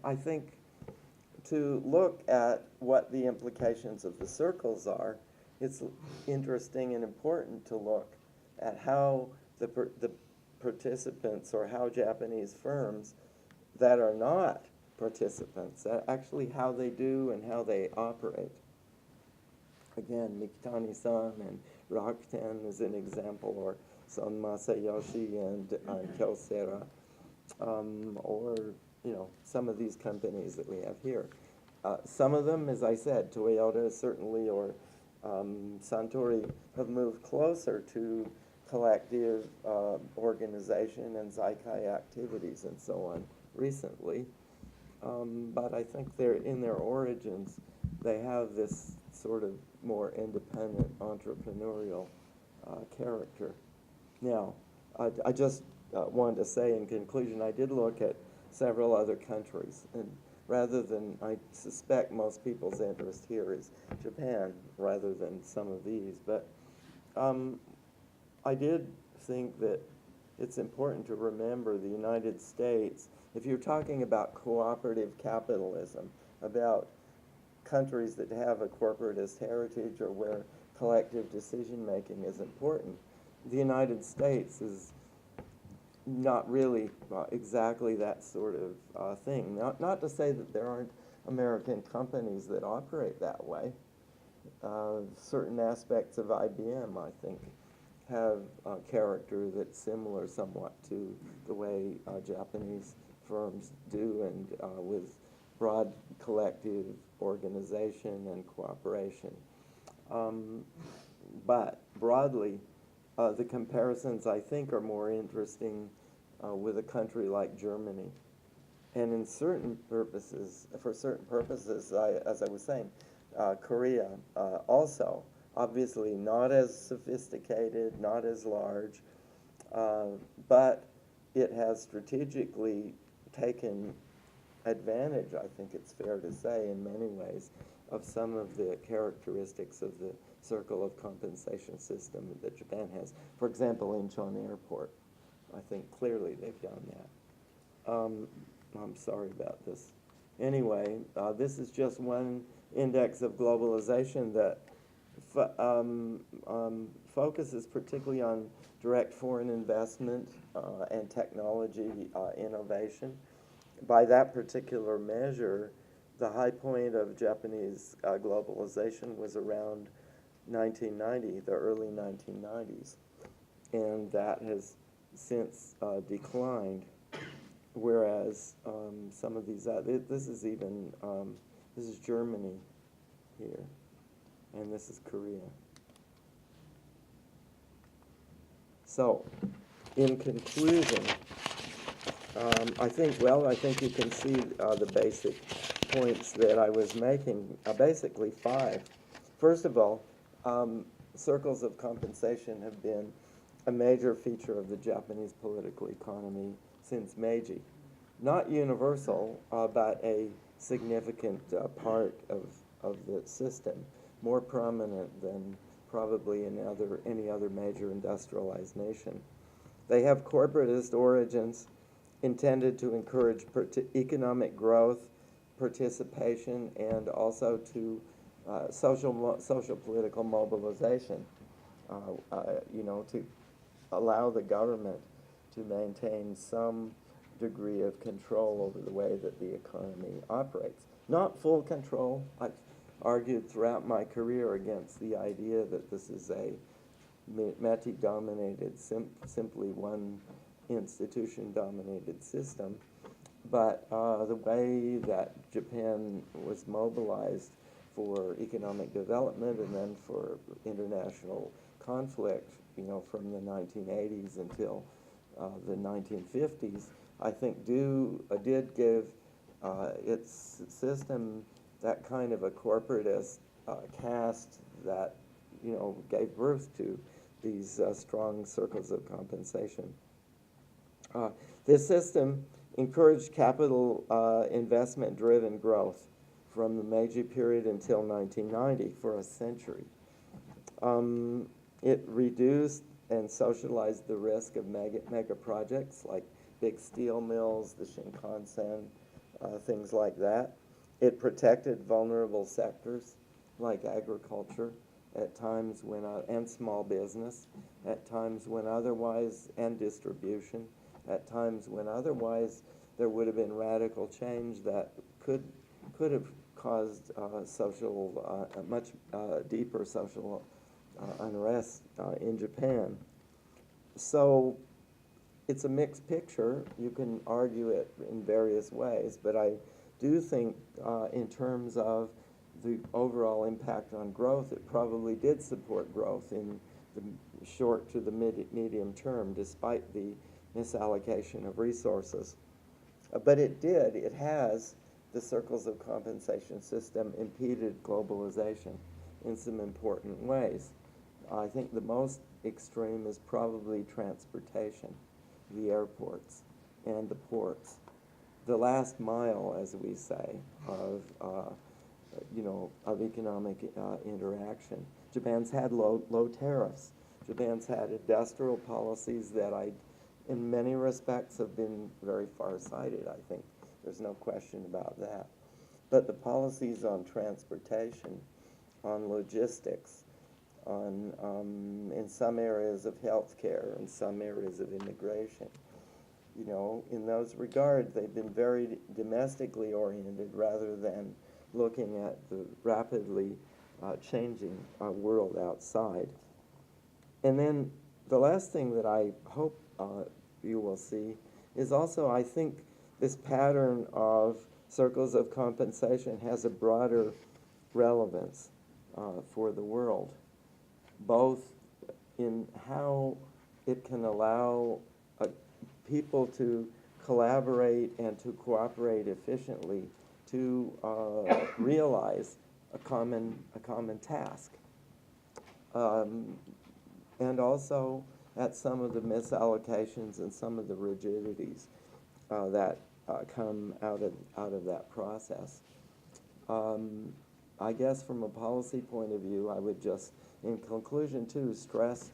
A: I think to look at what the implications of the circles are, it's interesting and important to look at how the participants, or how Japanese firms that are not participants, actually how they do and how they operate. Again, Mikitani-san and Rakuten is an example, or Son Masayoshi and Kyocera, or some of these companies that we have here. Some of them, as I said, Toyota certainly, or Suntory, have moved closer to collective organization and Zeikai activities and so on recently. But I think in their origins, they have this sort of more independent entrepreneurial character. Now, I just wanted to say in conclusion, I did look at several other countries, and rather than, I suspect most people's interest here is Japan rather than some of these, but I did think that it's important to remember the United States. If you're talking about cooperative capitalism, about countries that have a corporatist heritage or where collective decision-making is important, the United States is not really exactly that sort of thing. Not to say that there aren't American companies that operate that way. Certain aspects of IBM, I think, have a character that's similar somewhat to the way Japanese firms do, and with broad collective organization and cooperation. But broadly, the comparisons, I think, are more interesting with a country like Germany. And in certain purposes, for certain purposes, as I was saying, Korea also, obviously not as sophisticated, not as large, but it has strategically taken advantage, I think it's fair to say, in many ways, of some of the characteristics of the circle of compensation system that Japan has. For example, Incheon Airport, I think clearly they've done that. I'm sorry about this. Anyway, this is just one index of globalization that focuses particularly on direct foreign investment and technology innovation. By that particular measure, the high point of Japanese globalization was around 1990, the early 1990s, and that has since declined. Whereas some of these, this is even, this is Germany here, and this is Korea. So, in conclusion, I think you can see the basic points that I was making, basically 5. First of all, circles of compensation have been a major feature of the Japanese political economy since Meiji. Not universal, but a significant part of the system, more prominent than probably in any other major industrialized nation. They have corporatist origins intended to encourage economic growth, participation, and also to social political mobilization, to allow the government to maintain some degree of control over the way that the economy operates. Not full control. I've argued throughout my career against the idea that this is a Meiji-dominated, simply one institution-dominated system, but the way that Japan was mobilized for economic development and then for international conflict, from the 1980s until the 1950s, I think did give its system that kind of a corporatist cast that, gave birth to these strong circles of compensation. This system encouraged capital investment-driven growth from the Meiji period until 1990 for a century. It reduced and socialized the risk of mega projects like big steel mills, the Shinkansen, things like that. It protected vulnerable sectors like agriculture at times when, and small business, at times when otherwise, and distribution, at times when otherwise there would have been radical change that could have caused much deeper social unrest in Japan. So it's a mixed picture. You can argue it in various ways, but I do think in terms of the overall impact on growth, it probably did support growth in the short to the medium term, despite the misallocation of resources. But it has, the circles of compensation system impeded globalization in some important ways. I think the most extreme is probably transportation, the airports and the ports. The last mile, as we say, of economic interaction. Japan's had low tariffs. Japan's had industrial policies that in many respects have been very far-sighted, I think. There's no question about that. But the policies on transportation, on logistics, on in some areas of healthcare, in some areas of immigration, in those regards, they've been very domestically oriented rather than looking at the rapidly changing world outside. And then the last thing that I hope you will see is also, I think, this pattern of circles of compensation has a broader relevance for the world, both in how it can allow people to collaborate and to cooperate efficiently to realize a common task, and also at some of the misallocations and some of the rigidities that come out of that process. I guess from a policy point of view, I would just, in conclusion, too, stress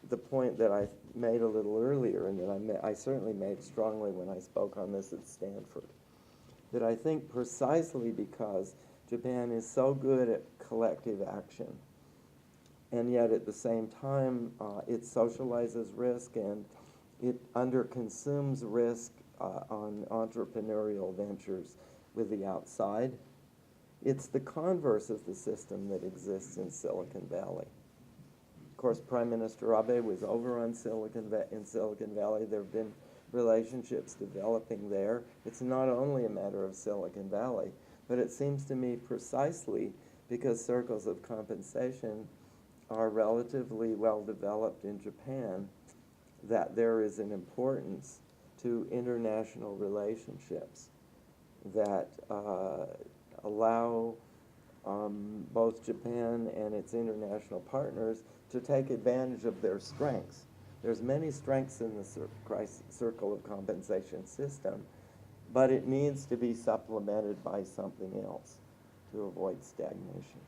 A: the point that I made a little earlier, and that I certainly made strongly when I spoke on this at Stanford, that I think precisely because Japan is so good at collective action, and yet at the same time it socializes risk and it underconsumes risk on entrepreneurial ventures with the outside. It's the converse of the system that exists in Silicon Valley. Of course, Prime Minister Abe was over in Silicon Valley. There have been relationships developing there. It's not only a matter of Silicon Valley, but it seems to me precisely because circles of compensation are relatively well developed in Japan that there is an importance to international relationships that allow both Japan and its international partners to take advantage of their strengths. There's many strengths in the circle of compensation system, but it needs to be supplemented by something else to avoid stagnation.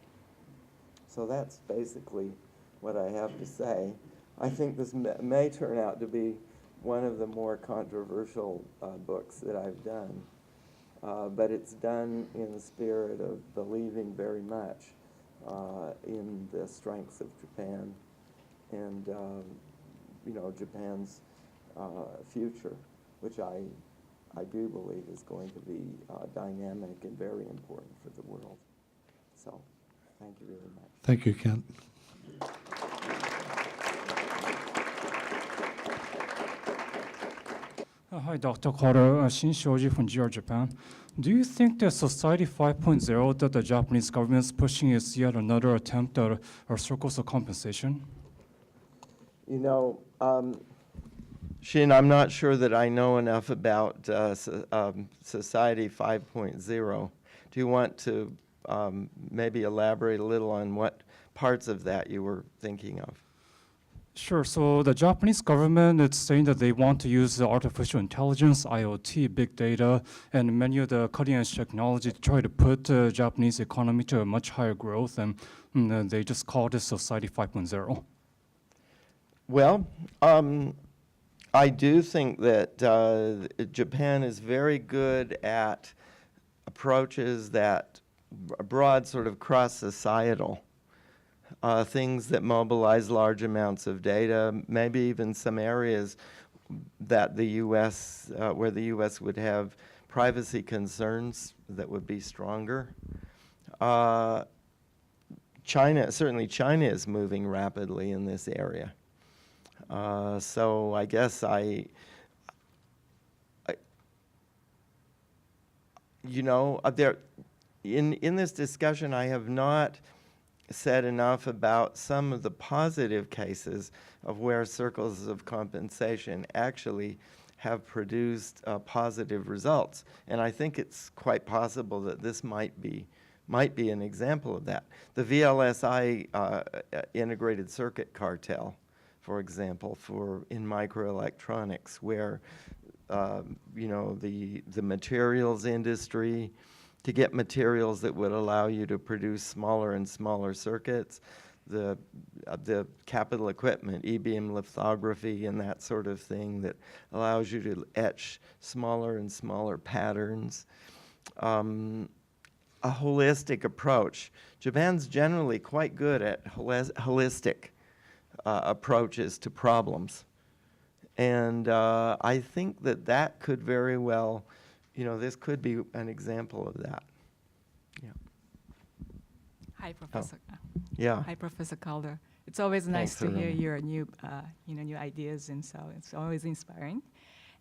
A: So that's basically what I have to say. I think this may turn out to be one of the more controversial books that I've done, but it's done in the spirit of believing very much in the strengths of Japan and Japan's future, which I do believe is going to be dynamic and very important for the world. So, thank you very much.
B: Thank you, Kent.
C: Hi, Dr. Calder. Shin Shoji from GR Japan. Do you think that Society 5.0 that the Japanese government is pushing is yet another attempt at a circles of compensation?
A: Shin, I'm not sure that I know enough about Society 5.0. Do you want to maybe elaborate a little on what parts of that you were thinking of?
C: Sure. So the Japanese government is saying that they want to use artificial intelligence, IoT, big data, and many of the cutting-edge technology to try to put the Japanese economy to a much higher growth, and they just call this Society 5.0.
A: Well, I do think that Japan is very good at approaches that broad sort of cross-societal things that mobilize large amounts of data, maybe even some areas that the U.S., where the U.S. would have privacy concerns that would be stronger. certainly China is moving rapidly in this area. So I guess in this discussion, I have not said enough about some of the positive cases of where circles of compensation actually have produced positive results. And I think it's quite possible that this might be an example of that. The VLSI integrated circuit cartel, for example, in microelectronics, where the materials industry, to get materials that would allow you to produce smaller and smaller circuits, the capital equipment, e-beam lithography and that sort of thing that allows you to etch smaller and smaller patterns. A holistic approach. Japan's generally quite good at holistic approaches to problems. And I think that could very well, this could be an example of that. Yeah.
D: Hi, Professor.
A: Yeah.
D: Hi, Professor Calder. It's always nice
A: Thanks,
D: to hear
A: Arun.
D: your new ideas, and so it's always inspiring.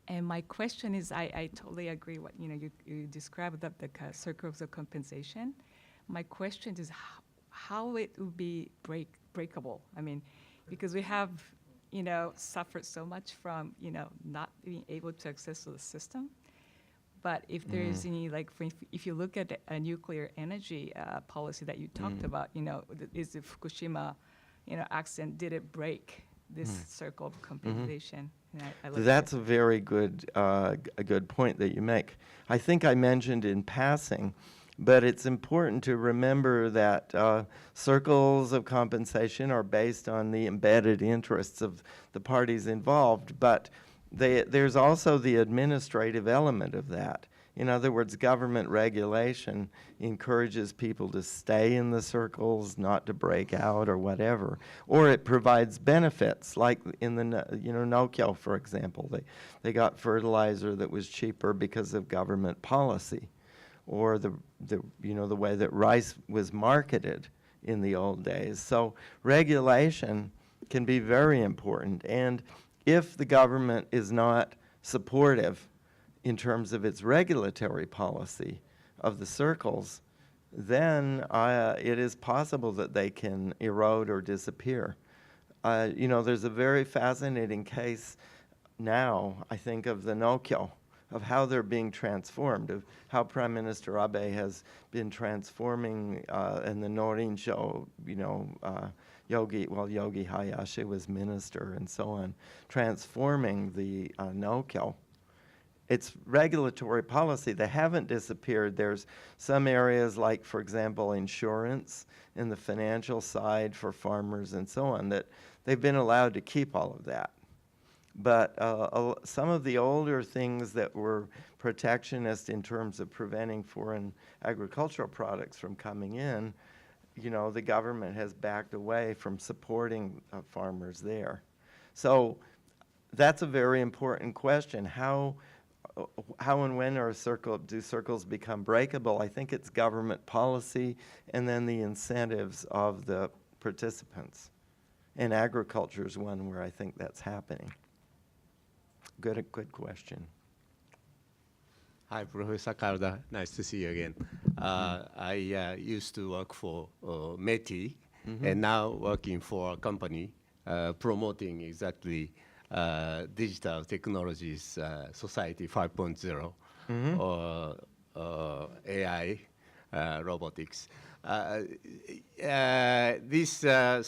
D: And my question is, I totally agree what you described the circles of compensation. My question is how it would be breakable. I mean, because we have suffered so much from not being able to access the system. But if there is any, if you look at a nuclear energy policy that you talked about, is the Fukushima, accident, did it break this circle of compensation? And
A: That's a very good, a good point that you make. I think I mentioned in passing, but it's important to remember that circles of compensation are based on the embedded interests of the parties involved, but there's also the administrative element of that. In other words, government regulation encourages people to stay in the circles, not to break out or whatever. Or it provides benefits, like in the Nokia, for example. They got fertilizer that was cheaper because of government policy, or the way that rice was marketed in the old days. So regulation can be very important. And if the government is not supportive in terms of its regulatory policy of the circles, then it is possible that they can erode or disappear. There's a very fascinating case now, I think, of the Nokia, of how they're being transformed, of how Prime Minister Abe has been transforming, and the Norinsho, Yogi Hayashi was minister and so on, transforming the Nokia. It's regulatory policy. They haven't disappeared. There's some areas like, for example, insurance in the financial side for farmers and so on, that they've been allowed to keep all of that. But some of the older things that were protectionist in terms of preventing foreign agricultural products from coming in, the government has backed away from supporting farmers there. So that's a very important question. How and when do circles become breakable? I think it's government policy and then the incentives of the participants. And agriculture is one where I think that's happening. Good question.
E: Hi, Professor Calder. Nice to see you again. I used to work for METI, and now working for a company promoting exactly digital technologies, Society 5.0, or AI, robotics. This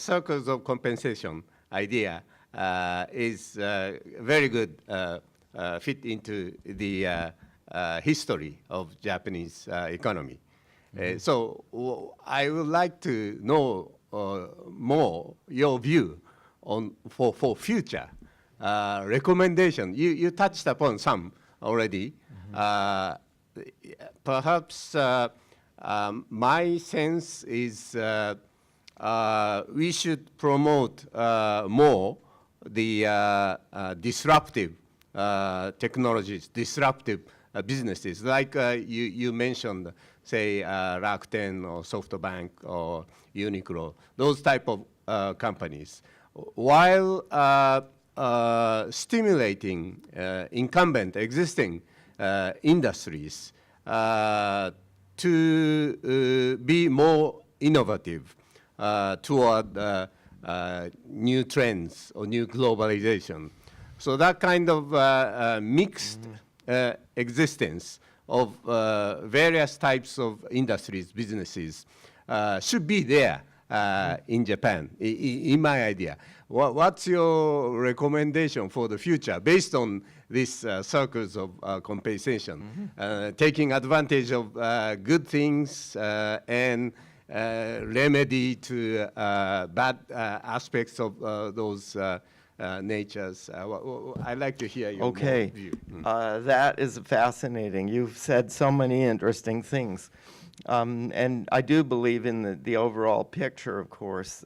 E: circles of compensation idea is very good fit into the history of Japanese economy. So I would like to know more your view on for future recommendation. You touched upon some already. Perhaps my sense is we should promote more the disruptive technologies, disruptive businesses, like you mentioned, say, Rakuten or SoftBank or Uniqlo, those type of companies, while stimulating incumbent existing industries to be more innovative toward new trends or new globalization. So that kind of mixed existence of various types of industries, businesses, should be there in Japan, in my idea. What's your recommendation for the future based on these circles of compensation, taking advantage of good things and remedy to bad aspects of those natures? I'd like to hear your
A: Okay,
E: view.
A: that is fascinating. You've said so many interesting things. And I do believe in the overall picture, of course.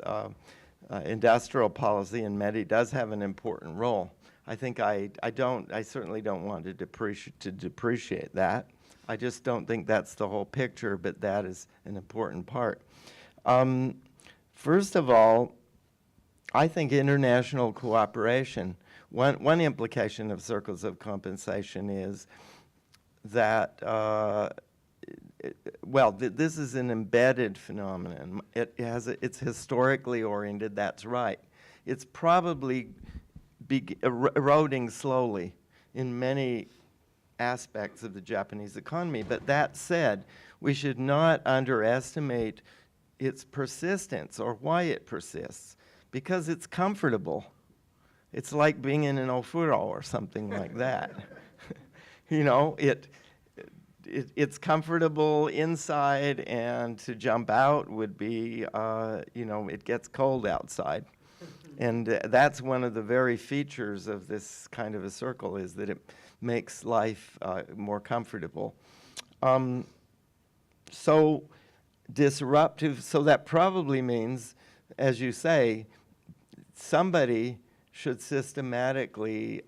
A: Industrial policy in METI does have an important role. I think I certainly don't want to depreciate that. I just don't think that's the whole picture, but that is an important part. First of all, I think international cooperation, one implication of circles of compensation is that, this is an embedded phenomenon. It's historically oriented, that's right. It's probably eroding slowly in many aspects of the Japanese economy. But that said, we should not underestimate its persistence or why it persists, because it's comfortable. It's like being in an ofuro or something like that. You know, it's comfortable inside, and to jump out would be, it gets cold outside. And that's one of the very features of this kind of a circle, is that it makes life more comfortable. So disruptive, so that probably means, as you say, somebody should systematically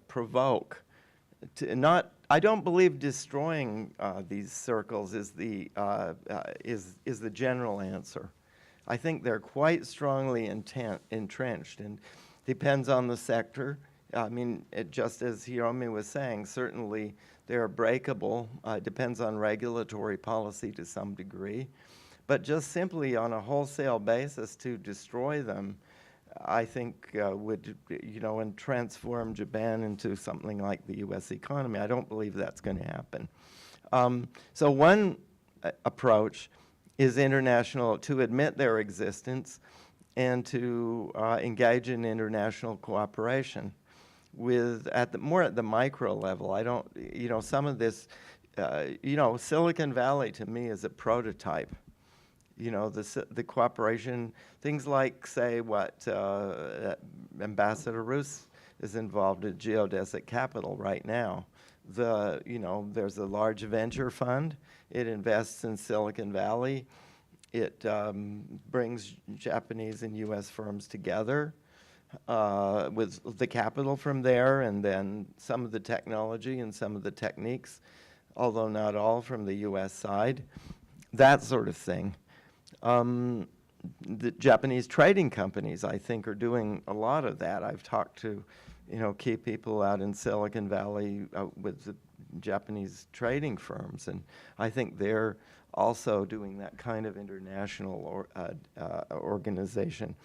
A: provoke. I don't believe destroying these circles is the general answer. I think they're quite strongly entrenched, and depends on the sector. I mean, just as Hiromi was saying, certainly they're breakable. It depends on regulatory policy to some degree. But just simply on a wholesale basis to destroy them, I think would, and transform Japan into something like the U.S. economy. I don't believe that's going to happen. So one approach is to admit their existence and to engage in international cooperation more at the micro level. I don't, some of this, Silicon Valley to me is a prototype. The cooperation, things like, say, Ambassador Roos is involved in geodesic capital right now. There's a large venture fund. It invests in Silicon Valley. It brings Japanese and U.S. firms together with the capital from there, and then some of the technology and some of the techniques, although not all, from the U.S. side, that sort of thing. The Japanese trading companies, I think, are doing a lot of that. I've talked to, key people out in Silicon Valley with the Japanese trading firms, and I think they're also doing that kind of international organization.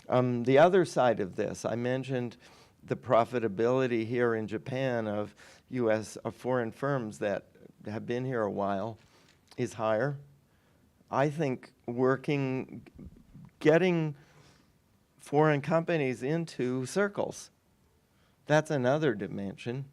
A: The other side of this, I mentioned the profitability here in Japan of foreign firms that have been here a while is higher. I think getting foreign companies into circles, that's another dimension.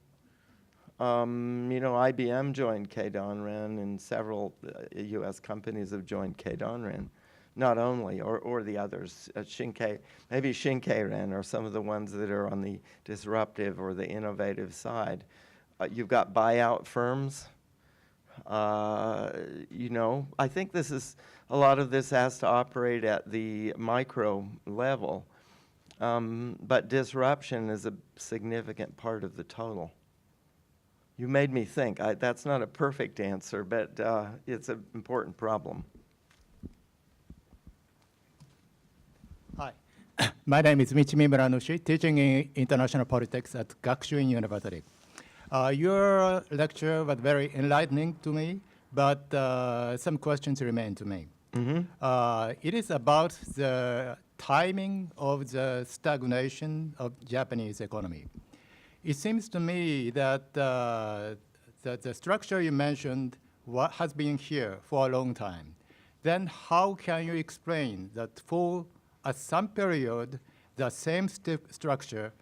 A: IBM joined Keidanren, and several U.S. companies have joined Keidanren, not only, or the others, maybe Shinkeiren, or some of the ones that are on the disruptive or the innovative side. You've got buyout firms. I think a lot of this has to operate at the micro level, but disruption is a significant part of the total. You made me think. That's not a perfect answer, but it's an important problem.
F: Hi, my name is Michimi Muranushi, teaching in international politics at Gakushuin University. Your lecture was very enlightening to me, but some questions remain to me. It is about the timing of the stagnation of Japanese economy. It seems to me that the structure you mentioned has been here for a long time. Then how can you explain that for some period, the same structure,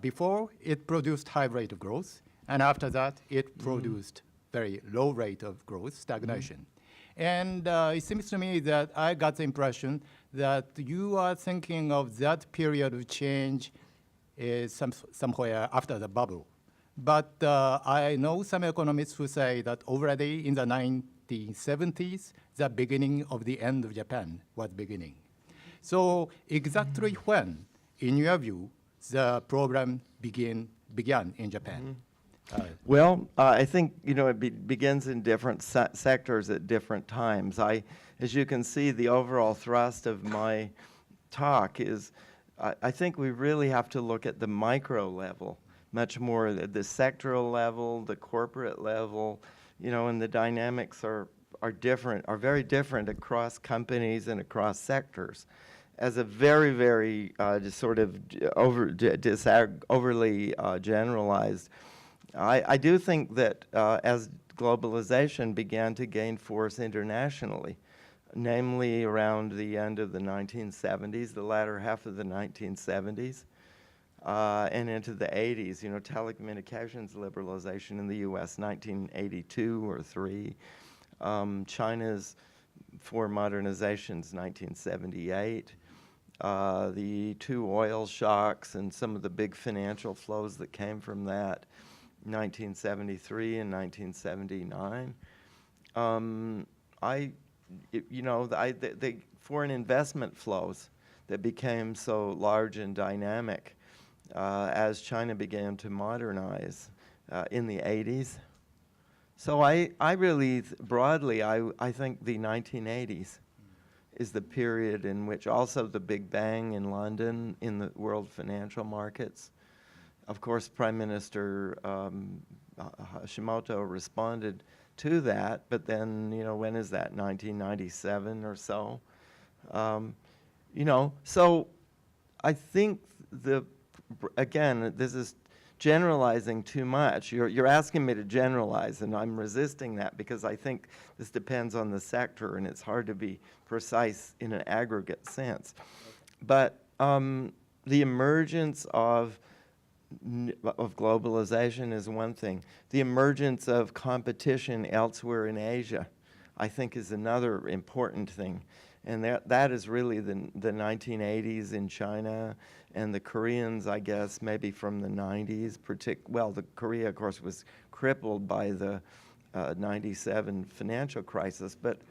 F: before it produced high rate of growth, and after that it produced very low rate of growth, stagnation. And it seems to me that I got the impression that you are thinking of that period of change is somewhere after the bubble. But I know some economists who say that already in the 1970s, the beginning of the end of Japan was beginning. So exactly when, in your view, the program began in Japan?
A: Well, I think, it begins in different sectors at different times. As you can see, the overall thrust of my talk is, I think we really have to look at the micro level, much more at the sectoral level, the corporate level, and the dynamics are very different across companies and across sectors. As a very, very overly generalized, I do think that as globalization began to gain force internationally, namely around the end of the 1970s, the latter half of the 1970s, and into the 80s, telecommunications liberalization in the U.S., 1982 or 3, China's 4 modernizations, 1978, the 2 oil shocks and some of the big financial flows that came from that, 1973 and 1979. The foreign investment flows that became so large and dynamic as China began to modernize in the 80s. So I really, broadly, I think the 1980s is the period in which also the Big Bang in London in the world financial markets. Of course, Prime Minister Hashimoto responded to that, but then, when is that, 1997 or so? So I think again, this is generalizing too much. You're asking me to generalize, and I'm resisting that because I think this depends on the sector, and it's hard to be precise in an aggregate sense. But the emergence of globalization is one thing. The emergence of competition elsewhere in Asia, I think, is another important thing. And that is really the 1980s in China, and the Koreans, I guess, maybe from the 90s. The Korea, of course, was crippled by the 97 financial crisis, but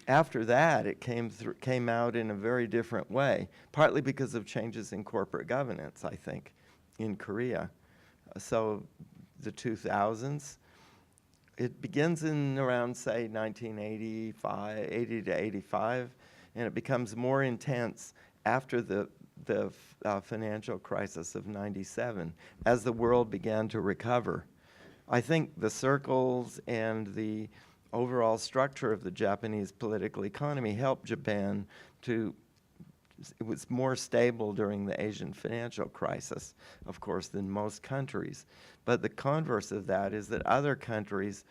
A: after that, it came out in a very different way, partly because of changes in corporate governance, I think, in Korea. So the 2000s, it begins in around, say, 1985, 80 to 85, and it becomes more intense after the financial crisis of 97, as the world began to recover. I think the circles and the overall structure of the Japanese political economy helped Japan it was more stable during the Asian financial crisis, of course, than most countries. But the converse of that is that other countries,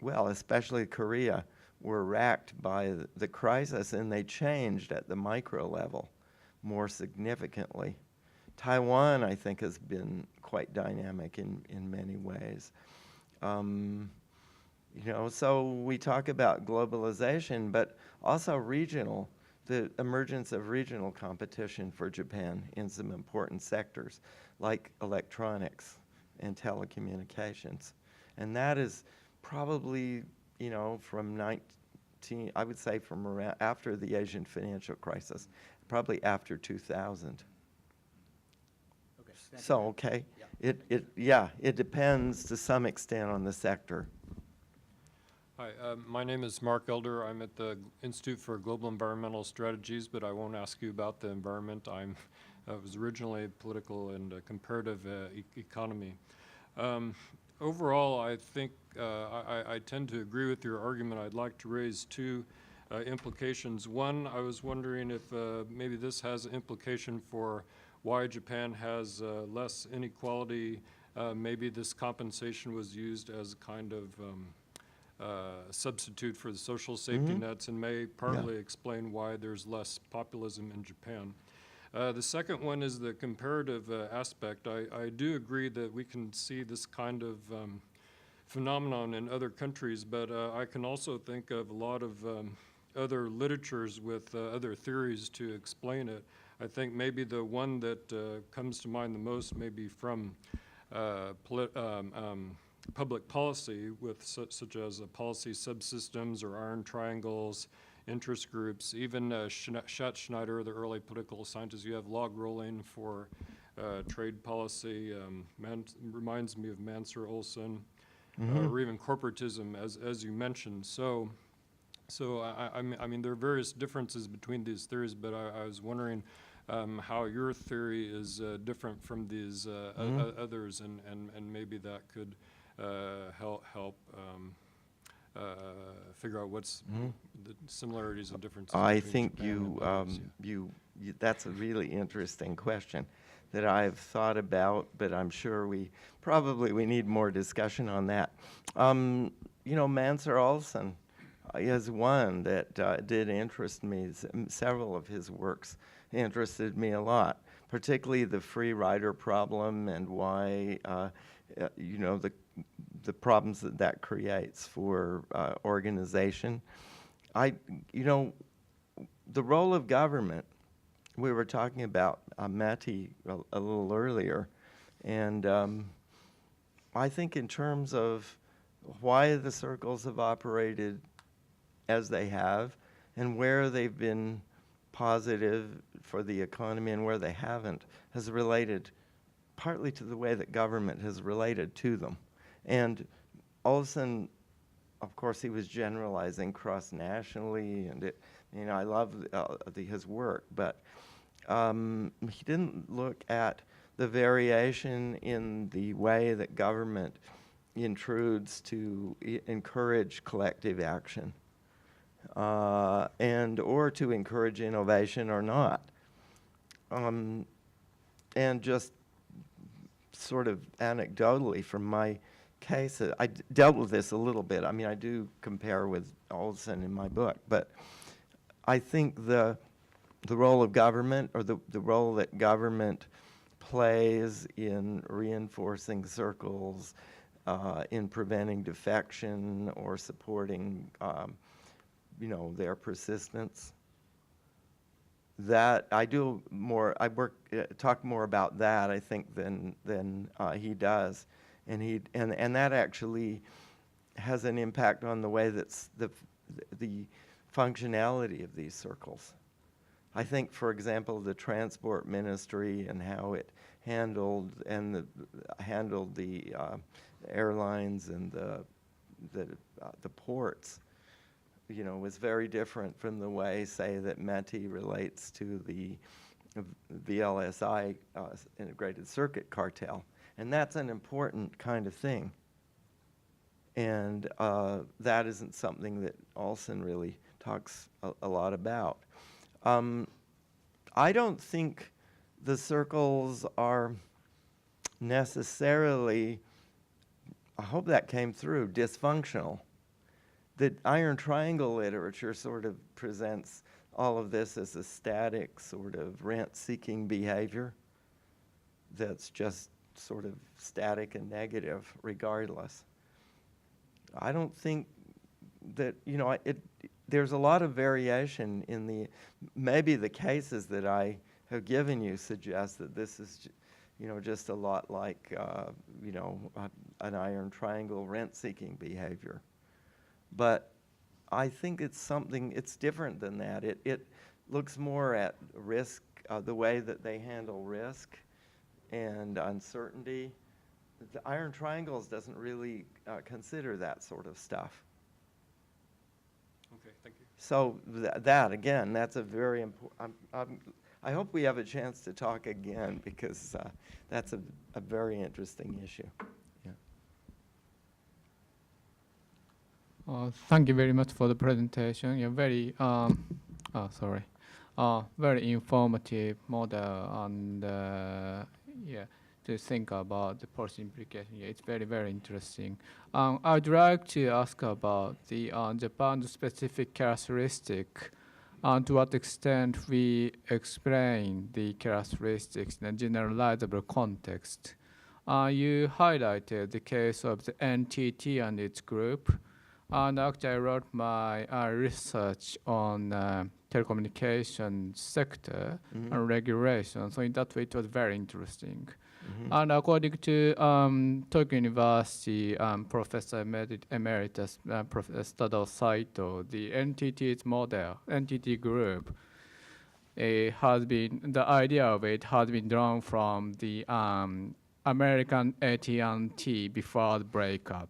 A: well, especially Korea, were racked by the crisis, and they changed at the micro level more significantly. Taiwan, I think, has been quite dynamic in many ways. So we talk about globalization, but also the emergence of regional competition for Japan in some important sectors, like electronics and telecommunications. And that is probably, from I would say from around after the Asian financial crisis, probably after 2000.
F: Okay.
A: So, okay. It depends to some extent on the sector.
G: Hi, my name is Mark Elder. I'm at the Institute for Global Environmental Strategies, but I won't ask you about the environment. I was originally political and comparative economy. Overall, I think I tend to agree with your argument. I'd like to raise two implications. One, I was wondering if maybe this has an implication for why Japan has less inequality. Maybe this compensation was used as a kind of substitute for the social safety nets and may partly explain why there's less populism in Japan. The second one is the comparative aspect. I do agree that we can see this kind of phenomenon in other countries, but I can also think of a lot of other literatures with other theories to explain it. I think maybe the one that comes to mind the most may be from public policy with such as policy subsystems or iron triangles, interest groups, even Schatzschneider, the early political scientist. You have log rolling for trade policy, reminds me of Mansur Olson, or even corporatism, as you mentioned. So I mean, there are various differences between these theories, but I was wondering how your theory is different from these others, and maybe that could help figure out what's the similarities and differences.
A: I
G: between
A: think
G: Japan and others, yeah.
A: that's a really interesting question that I've thought about, but I'm sure we need more discussion on that. You know, Mansur Olson is one that did interest me. Several of his works interested me a lot, particularly the free rider problem and why, you know, the problems that creates for organization. You know, the role of government, we were talking about Matti a little earlier, and I think in terms of why the circles have operated as they have and where they've been positive for the economy and where they haven't has related partly to the way that government has related to them. And Olson, of course, he was generalizing cross-nationally, and you know, I love his work, but he didn't look at the variation in the way that government intrudes to encourage collective action, or to encourage innovation or not. And just sort of anecdotally from my case, I dealt with this a little bit. I mean, I do compare with Olson in my book, but I think the role of government, or the role that government plays in reinforcing circles, in preventing defection or supporting, you know, their persistence. That I do more. I talk more about that, I think, than he does, and that actually has an impact on the way that's the functionality of these circles. I think, for example, the transport ministry and how it handled the airlines and the ports, you know, was very different from the way, say, that Matti relates to the VLSI integrated circuit cartel. And that's an important kind of thing. And that isn't something that Olson really talks a lot about. I don't think the circles are necessarily, I hope that came through, dysfunctional. The Iron Triangle literature sort of presents all of this as a static sort of rent-seeking behavior that's just sort of static and negative regardless. I don't think that, you know, there's a lot of variation in maybe the cases that I have given you suggest that this is, you know, just a lot like, you know, an Iron Triangle rent-seeking behavior. But I think it's different than that. It looks more at risk, the way that they handle risk, and uncertainty. The iron triangles doesn't really consider that sort of stuff.
G: Okay, thank you.
A: So that again, that's a very important. I hope we have a chance to talk again because that's a very interesting issue. Yeah.
H: Thank you very much for the presentation. You're very, very informative model and yeah, to think about the policy implication. Yeah, it's very, very interesting. I'd like to ask about the Japan's specific characteristic. To what extent we explain the characteristics in a generalizable context. You highlighted the case of the NTT and its group. And actually, I wrote my research on telecommunication sector and regulation. So in that way, it was very interesting. And according to Tokyo University Professor Emeritus Professor Tadao Saito, the NTT's model, NTT group, has been, the idea of it has been drawn from the American AT&T before the breakup.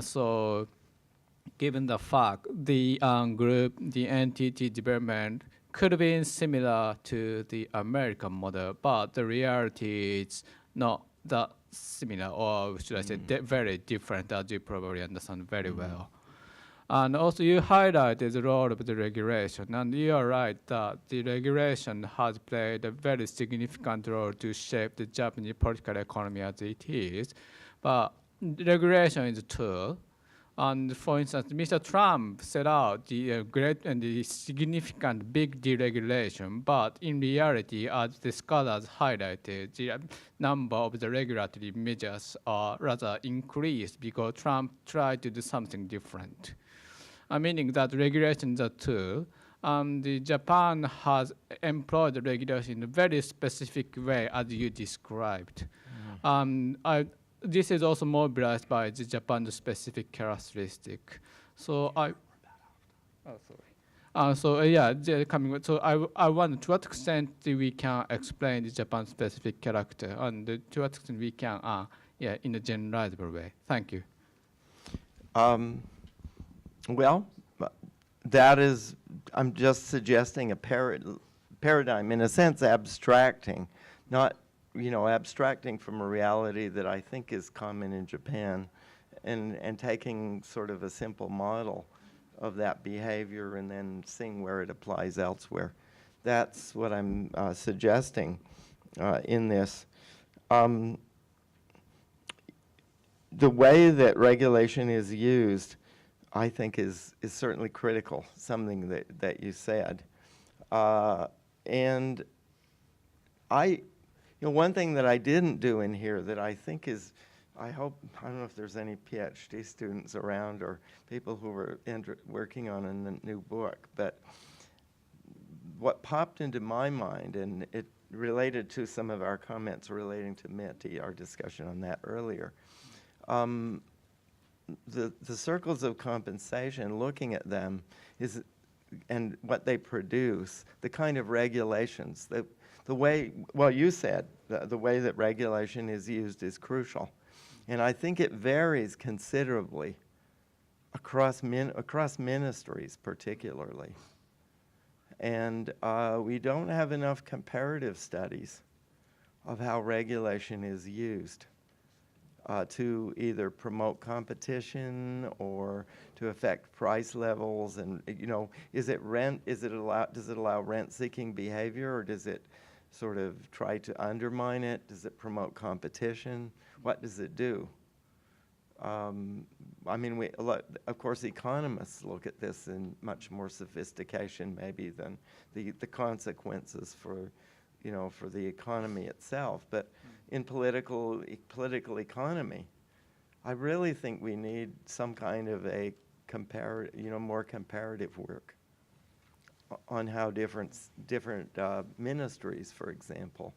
H: So given the fact the group, the NTT development could have been similar to the American model, but the reality is not that similar, or should I say very different, as you probably understand very well. And also you highlighted the role of the regulation, and you are right that the regulation has played a very significant role to shape the Japanese political economy as it is. But regulation is a tool. And for instance, Mr. Trump set out the great and the significant big deregulation, but in reality, as the scholars highlighted, the number of the regulatory measures are rather increased because Trump tried to do something different. Meaning that regulation is a tool, and Japan has employed the regulation in a very specific way, as you described. This is also mobilized by the Japan's specific characteristic. So I wonder to what extent we can explain the Japan's specific character, and to what extent we can, in a generalizable way. Thank you.
A: Well, that is, I'm just suggesting a paradigm, in a sense, abstracting, not abstracting from a reality that I think is common in Japan, and taking sort of a simple model of that behavior and then seeing where it applies elsewhere. That's what I'm suggesting in this. The way that regulation is used, I think, is certainly critical, something that you said. And one thing that I didn't do in here that I think is, I don't know if there's any PhD students around or people who are working on a new book, but what popped into my mind, and it related to some of our comments relating to METI, our discussion on that earlier, the circles of compensation, looking at them, and what they produce, the kind of regulations, the way, well, you said the way that regulation is used is crucial. And I think it varies considerably across ministries particularly. And we don't have enough comparative studies of how regulation is used to either promote competition or to affect price levels. And does it allow rent-seeking behavior, or does it sort of try to undermine it? Does it promote competition? What does it do? Of course, economists look at this in much more sophistication maybe than the consequences for the economy itself. But in political economy, I really think we need some kind of a more comparative work on how different ministries, for example,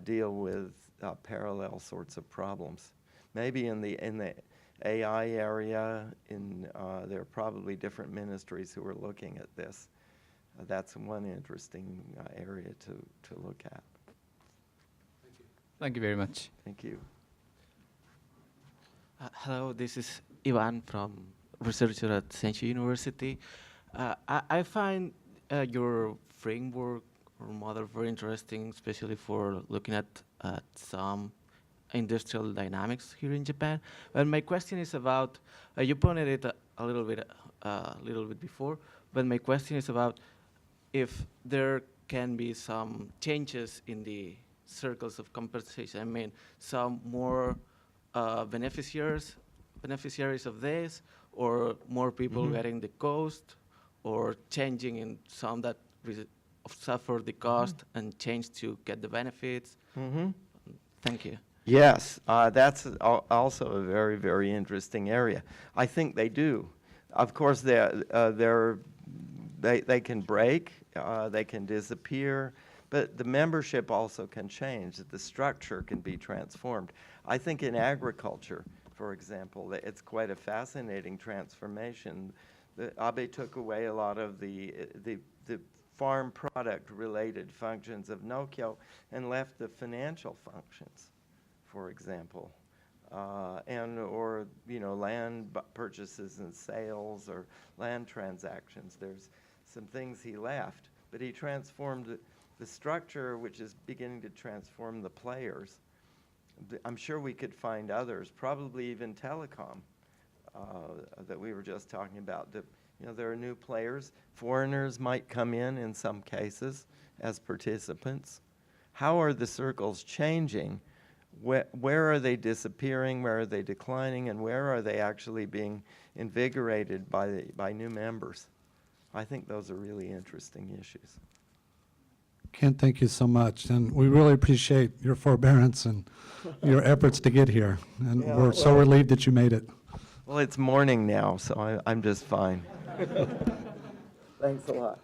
A: deal with parallel sorts of problems. Maybe in the AI area, there are probably different ministries who are looking at this. That's one interesting area to look at.
H: Thank you very much.
A: Thank you.
I: Hello, this is Ivan from researcher at Sensei University. I find your framework or model very interesting, especially for looking at some industrial dynamics here in Japan. But my question is about, you pointed it a little bit before, but my question is about if there can be some changes in the circles of compensation. I mean, some more beneficiaries of this, or more people getting the cost, or changing in some that suffer the cost and change to get the benefits. Thank you.
A: Yes, that's also a very, very interesting area. I think they do. Of course, they can break, they can disappear, but the membership also can change. The structure can be transformed. I think in agriculture, for example, it's quite a fascinating transformation. Abe took away a lot of the farm product-related functions of Nokia and left the financial functions, for example, or land purchases and sales or land transactions. There's some things he left, but he transformed the structure, which is beginning to transform the players. I'm sure we could find others, probably even Telecom, that we were just talking about. There are new players. Foreigners might come in some cases as participants. How are the circles changing? Where are they disappearing? Where are they declining? And where are they actually being invigorated by new members? I think those are really interesting issues.
B: Ken, thank you so much. And we really appreciate your forbearance and your efforts to get here. And
A: Yeah,
B: we're so
A: well-
B: relieved that you made it.
A: Well, it's morning now, so I'm just fine. Thanks a lot.